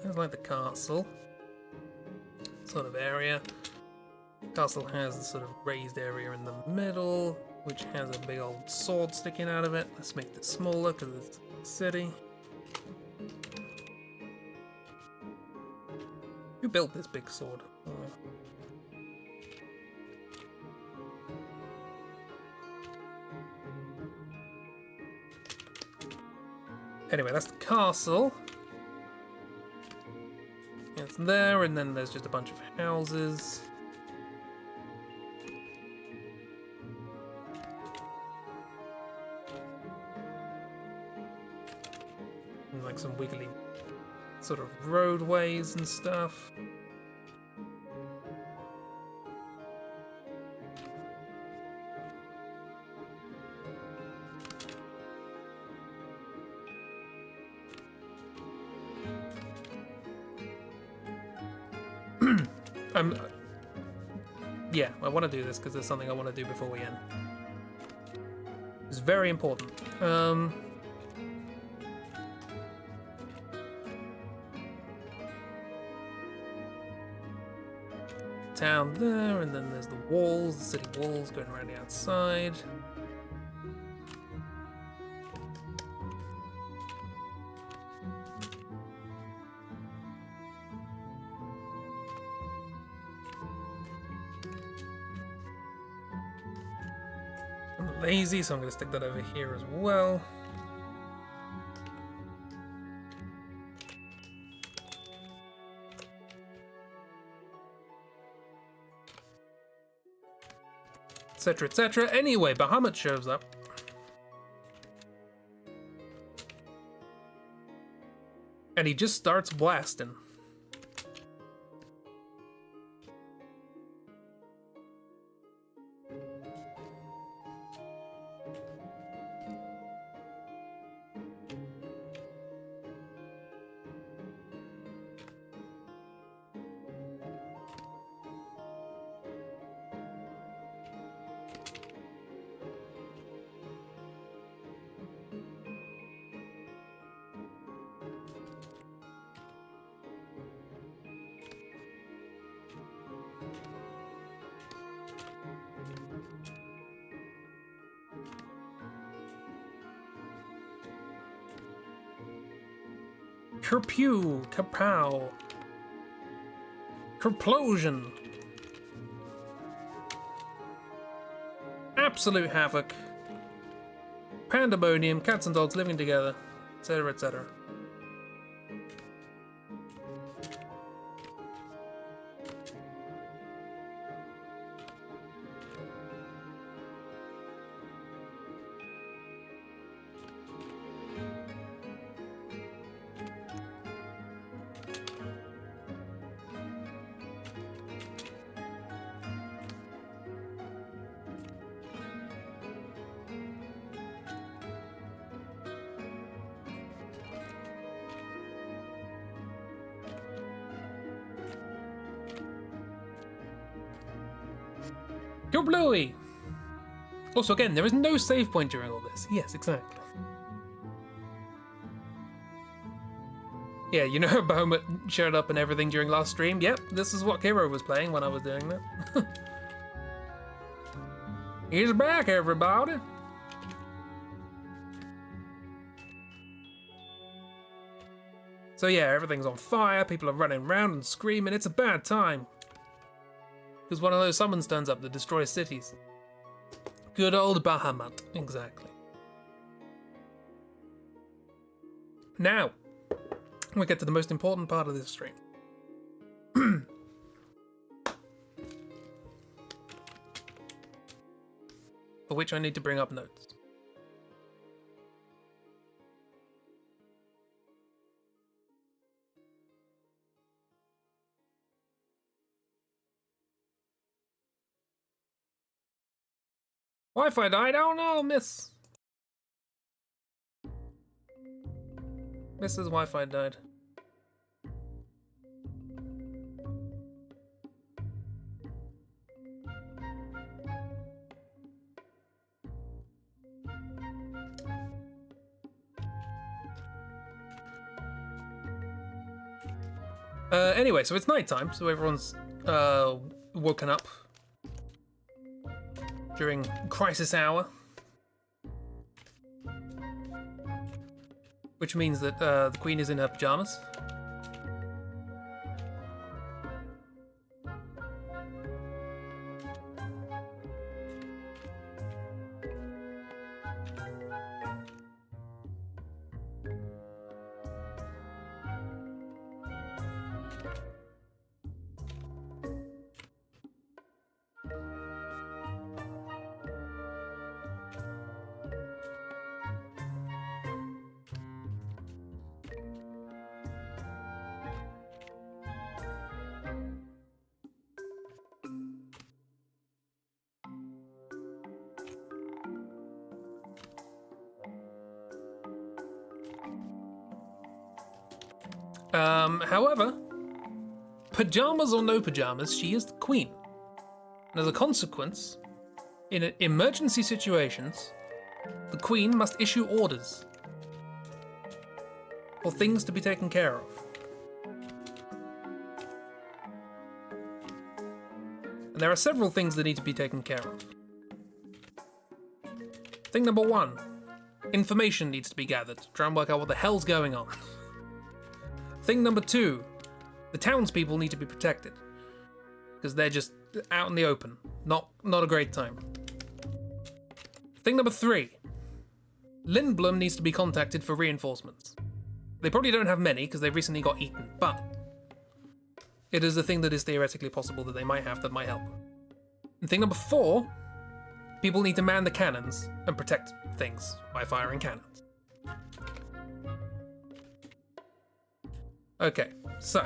S1: There's like the castle sort of area. Castle has the sort of raised area in the middle, which has a big old sword sticking out of it. Let's make this smaller because it's a city. Who built this big sword? Oh. Anyway, that's the castle. It's there, and then there's just a bunch of houses. And like some wiggly sort of roadways and stuff. Yeah, I want to do this because there's something I want to do before we end. It's very important. Town there, and then there's the walls, the city walls going around the outside. I'm lazy, so I'm going to stick that over here as well. Etc, etc. Anyway, Bahamut shows up. And he just starts blasting. Kerpew, kapow, kerplosion, absolute havoc, pandemonium, cats and dogs living together, etc, etc. You're Bluey! Also, again, there is no save point during all this. Yes, exactly. Yeah, you know how Bahamut showed up and everything during last stream? Yep, this is what Kiro was playing when I was doing that. He's back, everybody! So yeah, everything's on fire, people are running around and screaming, it's a bad time. Because one of those summons turns up that destroys cities. Good old Bahamut, exactly. Now, we get to the most important part of this stream. For which I need to bring up notes. Wi-Fi died. Oh no, miss. Mrs. Wi-Fi died. Anyway, so it's nighttime, so everyone's woken up during crisis hour, which means that the Queen is in her pajamas. However, pajamas or no pajamas, she is the Queen. And as a consequence, in emergency situations, the Queen must issue orders for things to be taken care of. And there are several things that need to be taken care of. Thing number one, information needs to be gathered to try and work out what the hell's going on. Thing number two, the townspeople need to be protected because they're just out in the open. Not a great time. Thing number three, Lindblom needs to be contacted for reinforcements. They probably don't have many because they recently got eaten, but it is a thing that is theoretically possible that they might have that might help. And thing number four, people need to man the cannons and protect things by firing cannons. Okay, so,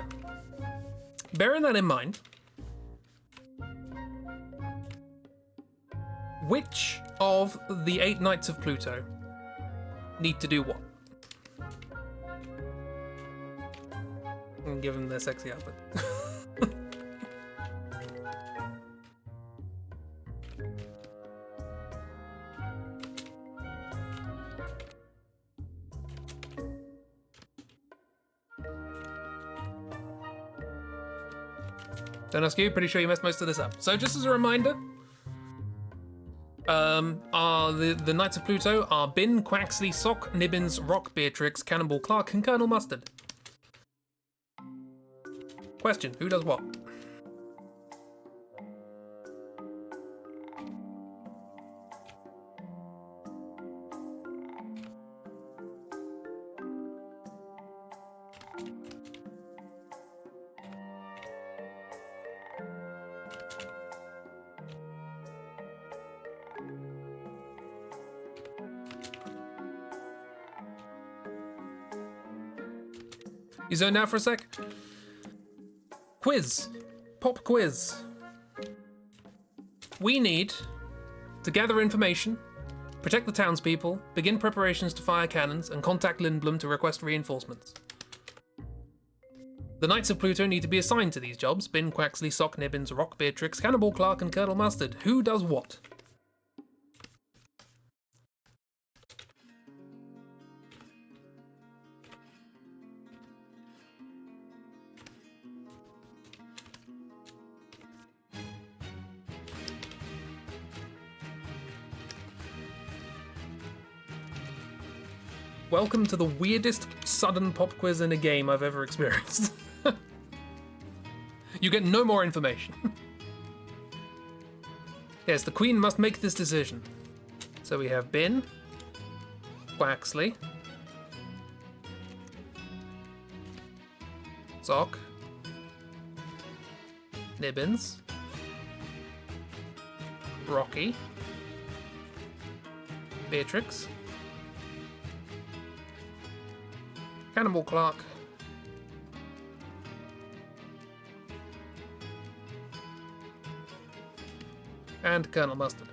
S1: bearing that in mind, which of the 8 Knights of Pluto need to do what? And give them their sexy outfit. Don't ask you, pretty sure you messed most of this up. So just as a reminder, the Knights of Pluto are Bin, Quaxley, Sock, Nibbins, Rock, Beatrix, Cannonball Clark, and Colonel Mustard. Question, who does what? You zoned out for a sec? Quiz. Pop quiz. We need to gather information, protect the townspeople, begin preparations to fire cannons, and contact Lindblom to request reinforcements. The Knights of Pluto need to be assigned to these jobs: Bin, Quaxley, Sock, Nibbins, Rock, Beatrix, Cannonball Clark, and Colonel Mustard. Who does what? Welcome to the weirdest sudden pop quiz in a game I've ever experienced. You get no more information. Yes, the Queen must make this decision. So we have Bin, Quaxley, Sock, Nibbins, Rocky, Beatrix, Cannonball Clark, and Colonel Mustard.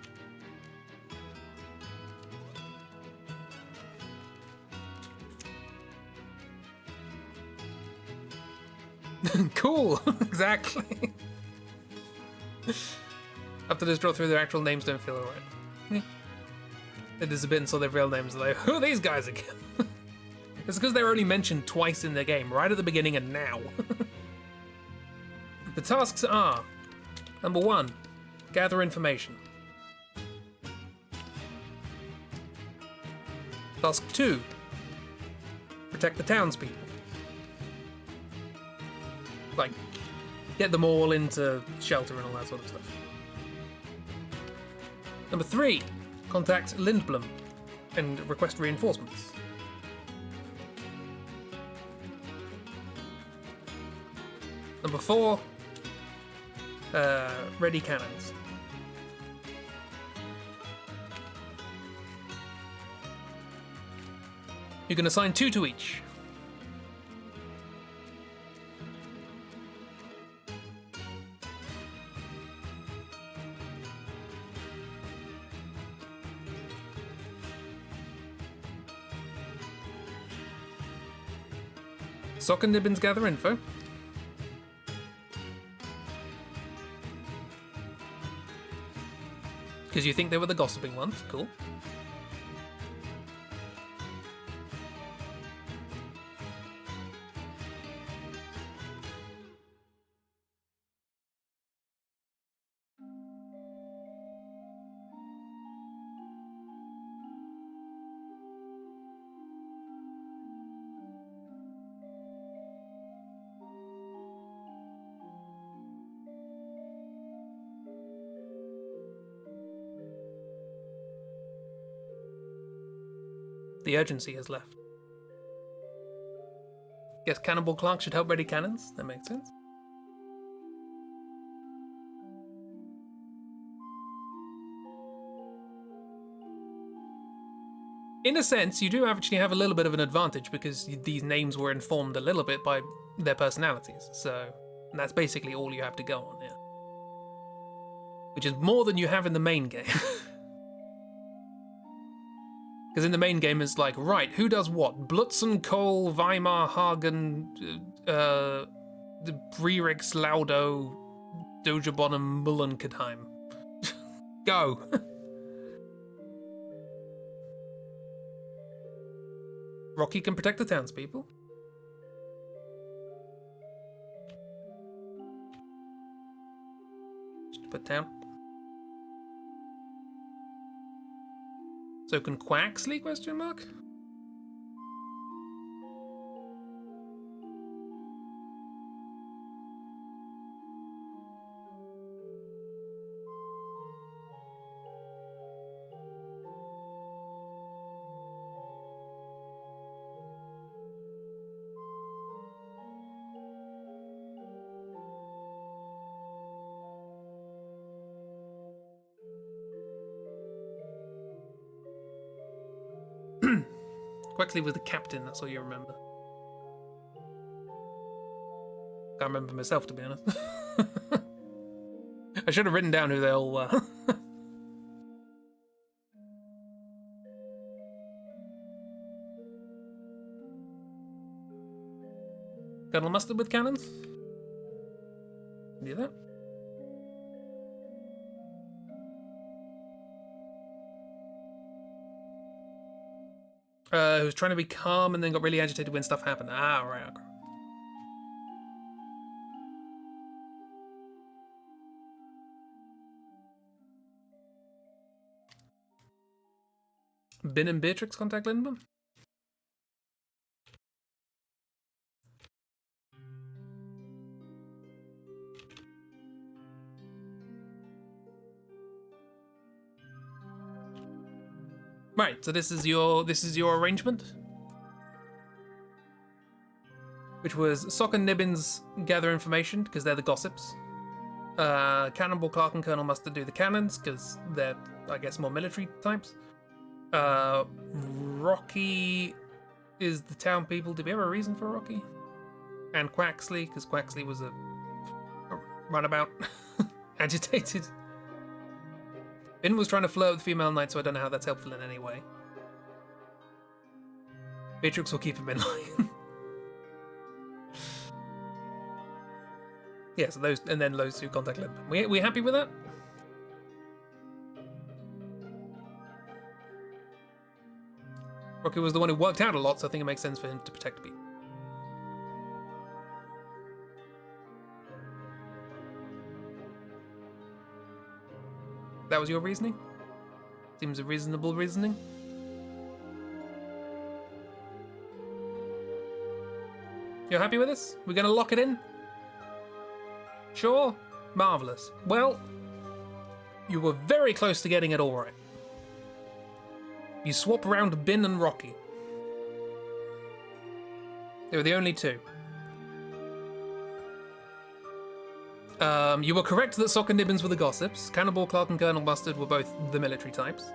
S1: Cool, exactly. After this draw through, their actual names don't feel alright. It is a bit until their real names are like, who are these guys again? It's because they're only mentioned twice in the game, right at the beginning and now. The tasks are, number 1, gather information. Task 2, protect the townspeople. Like, get them all into shelter and all that sort of stuff. Number 3, contact Lindblom and request reinforcements. Number 4, ready cannons. You can assign 2 to each. Sock and Nibbins gather info. Because you think they were the gossiping ones. Cool. The urgency has left. Guess Cannonball Clark should help ready cannons? That makes sense. In a sense, you do actually have a little bit of an advantage because these names were informed a little bit by their personalities, so and that's basically all you have to go on, yeah. Which is more than you have in the main game. Because in the main game, it's like, right, who does what? Blutzen, Kohl, Weimar, Hagen, Brierix, Laudo, Dojabonum, Mullenkadheim. Go! Rocky can protect the townspeople. Just put down. So can Quaxley, question mark? Quaxley was the captain, that's all you remember. Can't remember myself, to be honest. I should have written down who they all were. Colonel Mustard with cannons? Do that. Who's trying to be calm and then got really agitated when stuff happened. Ah, right, okay. Bin and Beatrix contact Lindblom? Right, so this is your arrangement, which was Sock and Nibbins gather information because they're the gossips. Cannonball Clark and Colonel Mustard do the cannons because they're, I guess, more military types. Rocky is the town people. Did we have a reason for Rocky? And Quaxley, because Quaxley was a runabout, agitated. Finn was trying to flirt with female knight, so I don't know how that's helpful in any way. Beatrix will keep him in line. Yeah, so those, and then those who contact Limp. We happy with that? Rocky was the one who worked out a lot, so I think it makes sense for him to protect people. That was your reasoning? Seems a reasonable reasoning. You're happy with this? We're gonna lock it in? Sure? Marvellous. Well, you were very close to getting it all right. You swap around Bin and Rocky. They were the only two. You were correct that Sock and Nibbins were the gossips. Cannonball Clark and Colonel Mustard were both the military types.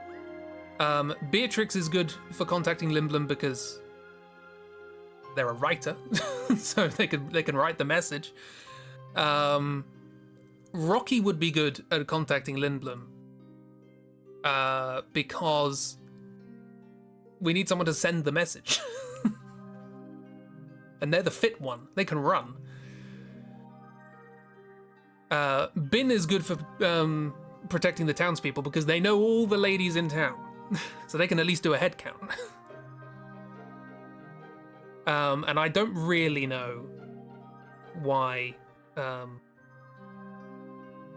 S1: Beatrix is good for contacting Limblom because they're a writer, so they can write the message. Rocky would be good at contacting Lindblom because we need someone to send the message. And they're the fit one. They can run. Bin is good for protecting the townspeople because they know all the ladies in town. So they can at least do a head count. And I don't really know why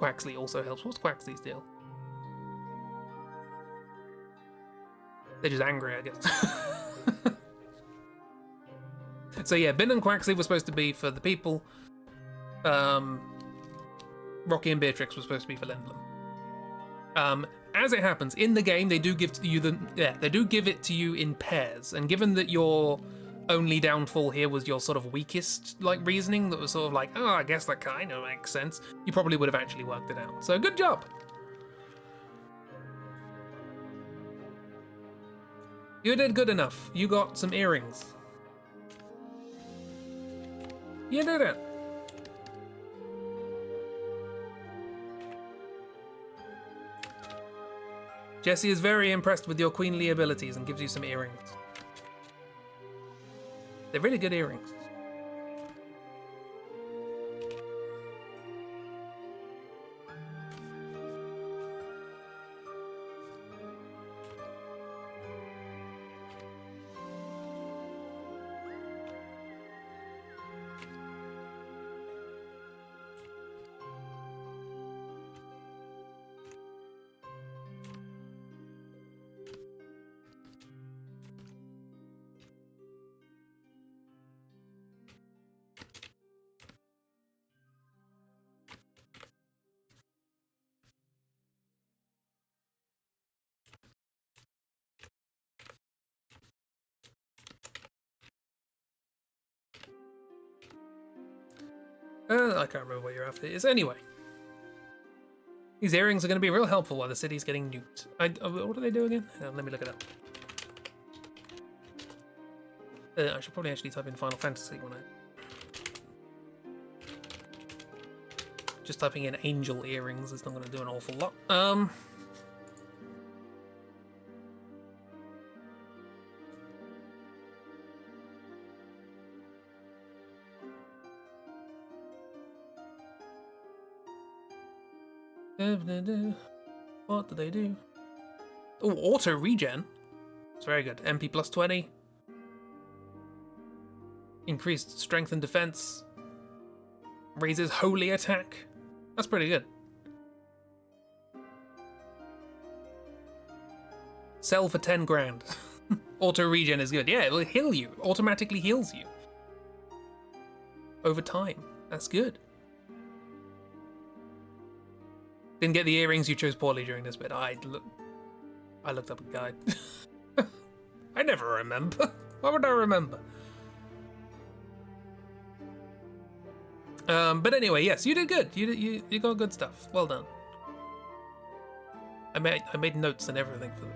S1: Quaxley also helps. What's Quaxley's deal? They're just angry, I guess. So yeah, Bin and Quaxley were supposed to be for the people. Rocky and Beatrix were supposed to be for Lindblom. As it happens, in the game they do give it to you in pairs, and given that your only downfall here was your sort of weakest reasoning, that was sort of like, oh, I guess that kind of makes sense, you probably would have actually worked it out. So good job. You did good enough. You got some earrings. You did it. Jesse is very impressed with your queenly abilities and gives you some earrings. They're really good earrings. I can't remember what your outfit is. Anyway, these earrings are going to be real helpful while the city's getting nuked. What do they do again? Let me look it up. I should probably actually type in Final Fantasy when just typing in angel earrings is not going to do an awful lot. What do they do? Oh, auto regen. It's very good. MP plus 20. Increased strength and defense. Raises holy attack. That's pretty good. Sell for 10 grand. Auto regen is good. Yeah, it'll heal you. Automatically heals you. Over time. That's good. Didn't get the earrings, you chose poorly during this bit. I looked up a guide. I never remember. Why would I remember? But anyway, yes, you did good. You got good stuff. Well done. I made notes and everything for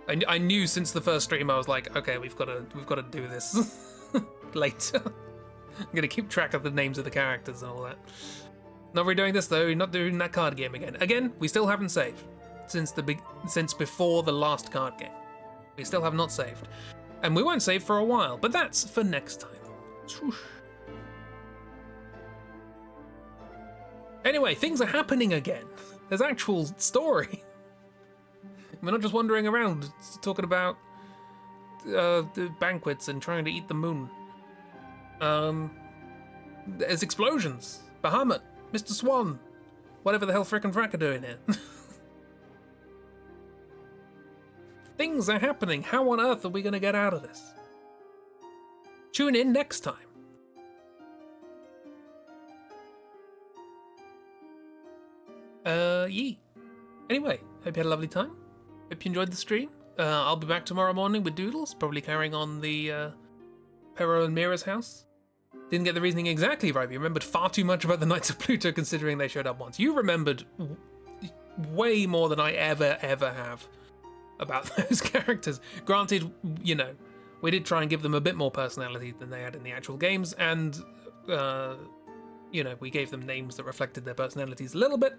S1: them. I knew since the first stream I was like, okay, we've got to do this later. I'm gonna keep track of the names of the characters and all that. Not redoing this though. Not doing that card game again. Again, we still haven't saved since before the last card game. We still have not saved, and we won't save for a while. But that's for next time. Swoosh. Anyway, things are happening again. There's actual story. We're not just wandering around talking about the banquets and trying to eat the moon. There's explosions. Bahamut, Mr. Swan, whatever the hell frickin' frack are doing here. Things are happening. How on earth are we going to get out of this? Tune in next time. Yee. Anyway, hope you had a lovely time. Hope you enjoyed the stream. I'll be back tomorrow morning with Doodles, probably carrying on the Pero and Mira's house. Didn't get the reasoning exactly right, but you remembered far too much about the Knights of Pluto considering they showed up once. You remembered way more than I ever have about those characters. Granted, you know, we did try and give them a bit more personality than they had in the actual games, and, you know, we gave them names that reflected their personalities a little bit,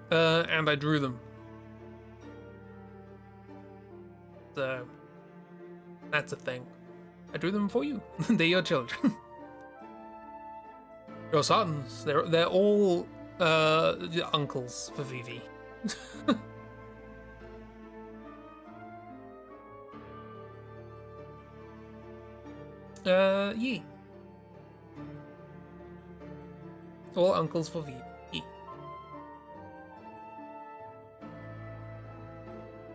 S1: and I drew them. So, that's a thing. I drew them for you. They're your children. Your sons. They're all uncles for Vivi. Yeah. All uncles for Vivi.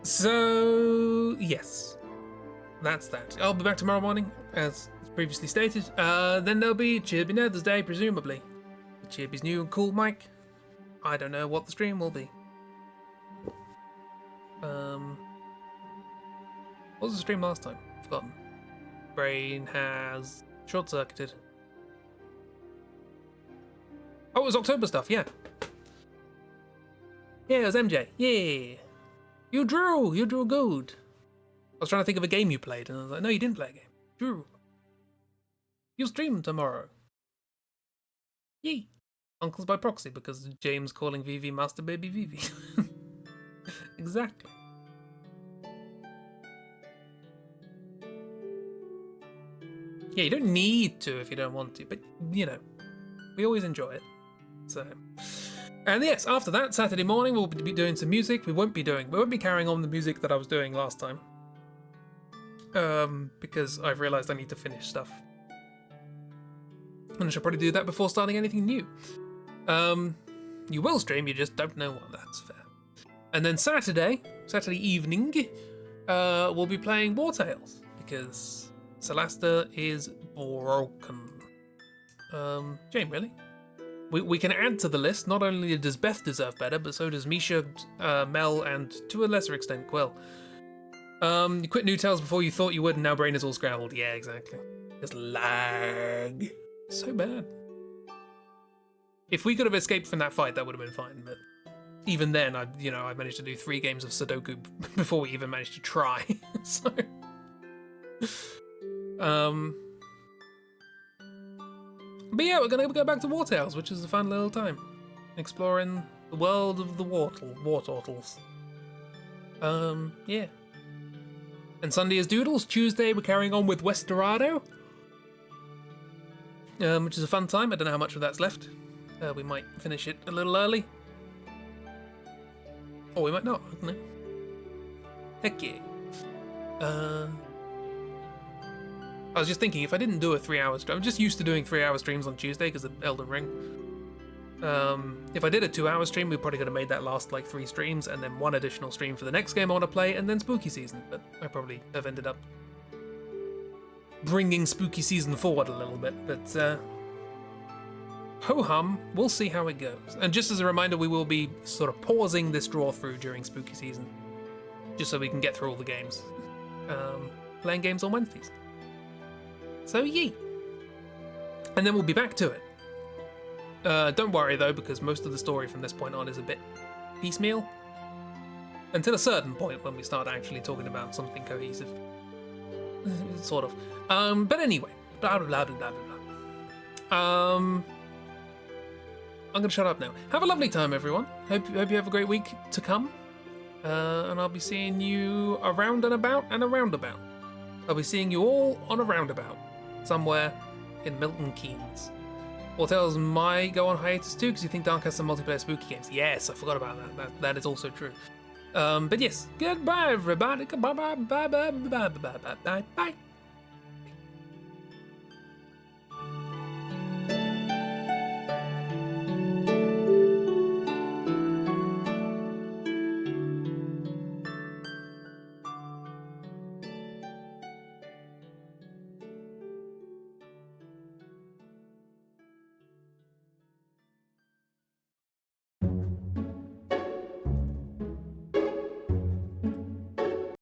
S1: So, yes. That's that. I'll be back tomorrow morning, as previously stated. Then there'll be Chirby Nether's Day, presumably. Chirby's new and cool mic. I don't know what the stream will be. What was the stream last time? Forgotten. Brain has short-circuited. Oh, it was October stuff, yeah. Yeah, it was MJ. Yeah. You drew good. I was trying to think of a game you played, and I was like, no, you didn't play a game. Drew. You'll stream tomorrow. Yee. Uncles by proxy, because James calling Vivi Master Baby Vivi. Exactly. Yeah, you don't need to if you don't want to, but, you know, we always enjoy it. So, and yes, after that, Saturday morning, we'll be doing some music. We won't be carrying on the music that I was doing last time. Because I've realised I need to finish stuff. And I should probably do that before starting anything new. You will stream, you just don't know what. That's fair. And then Saturday evening, we'll be playing War Tales, because Celasta is broken. Shame, really. We can add to the list. Not only does Beth deserve better, but so does Misha, Mel, and to a lesser extent, Quill. You quit New Tales before you thought you would, and now brain is all scrambled. Yeah, exactly. Just lag. So bad. If we could have escaped from that fight, that would have been fine, but even then, I managed to do 3 games of Sudoku before we even managed to try. So, but yeah, we're gonna go back to War Tales, which is a fun little time, exploring the world of the war turtles. Yeah. And Sunday is Doodles. Tuesday we're carrying on with Westerado, which is a fun time. I don't know how much of that's left. We might finish it a little early. Or we might not, I don't know. Heck yeah. I was just thinking, if I didn't do a 3-hour stream, I'm just used to doing 3-hour streams on Tuesday because of Elden Ring. If I did a 2-hour stream, we probably could have made that last like 3 streams, and then 1 additional stream for the next game I want to play, and then Spooky Season. But I probably have ended up bringing Spooky Season forward a little bit. But ho-hum, we'll see how it goes. And just as a reminder, we will be sort of pausing this draw-through during Spooky Season, just so we can get through all the games. Playing games on Wednesdays. So, yee. And then we'll be back to it. Don't worry, though, because most of the story from this point on is a bit piecemeal. Until a certain point when we start actually talking about something cohesive. Sort of. But anyway. Blah, blah, blah, blah, blah. I'm going to shut up now. Have a lovely time, everyone. Hope you have a great week to come. And I'll be seeing you around and about and a roundabout. I'll be seeing you all on a roundabout. Somewhere in Milton Keynes. War Tales might go on hiatus too, because you think Dark has some multiplayer spooky games. Yes, I forgot about that. That is also true. But yes, goodbye everybody. Goodbye, bye, bye, bye, bye, bye, bye, bye, bye.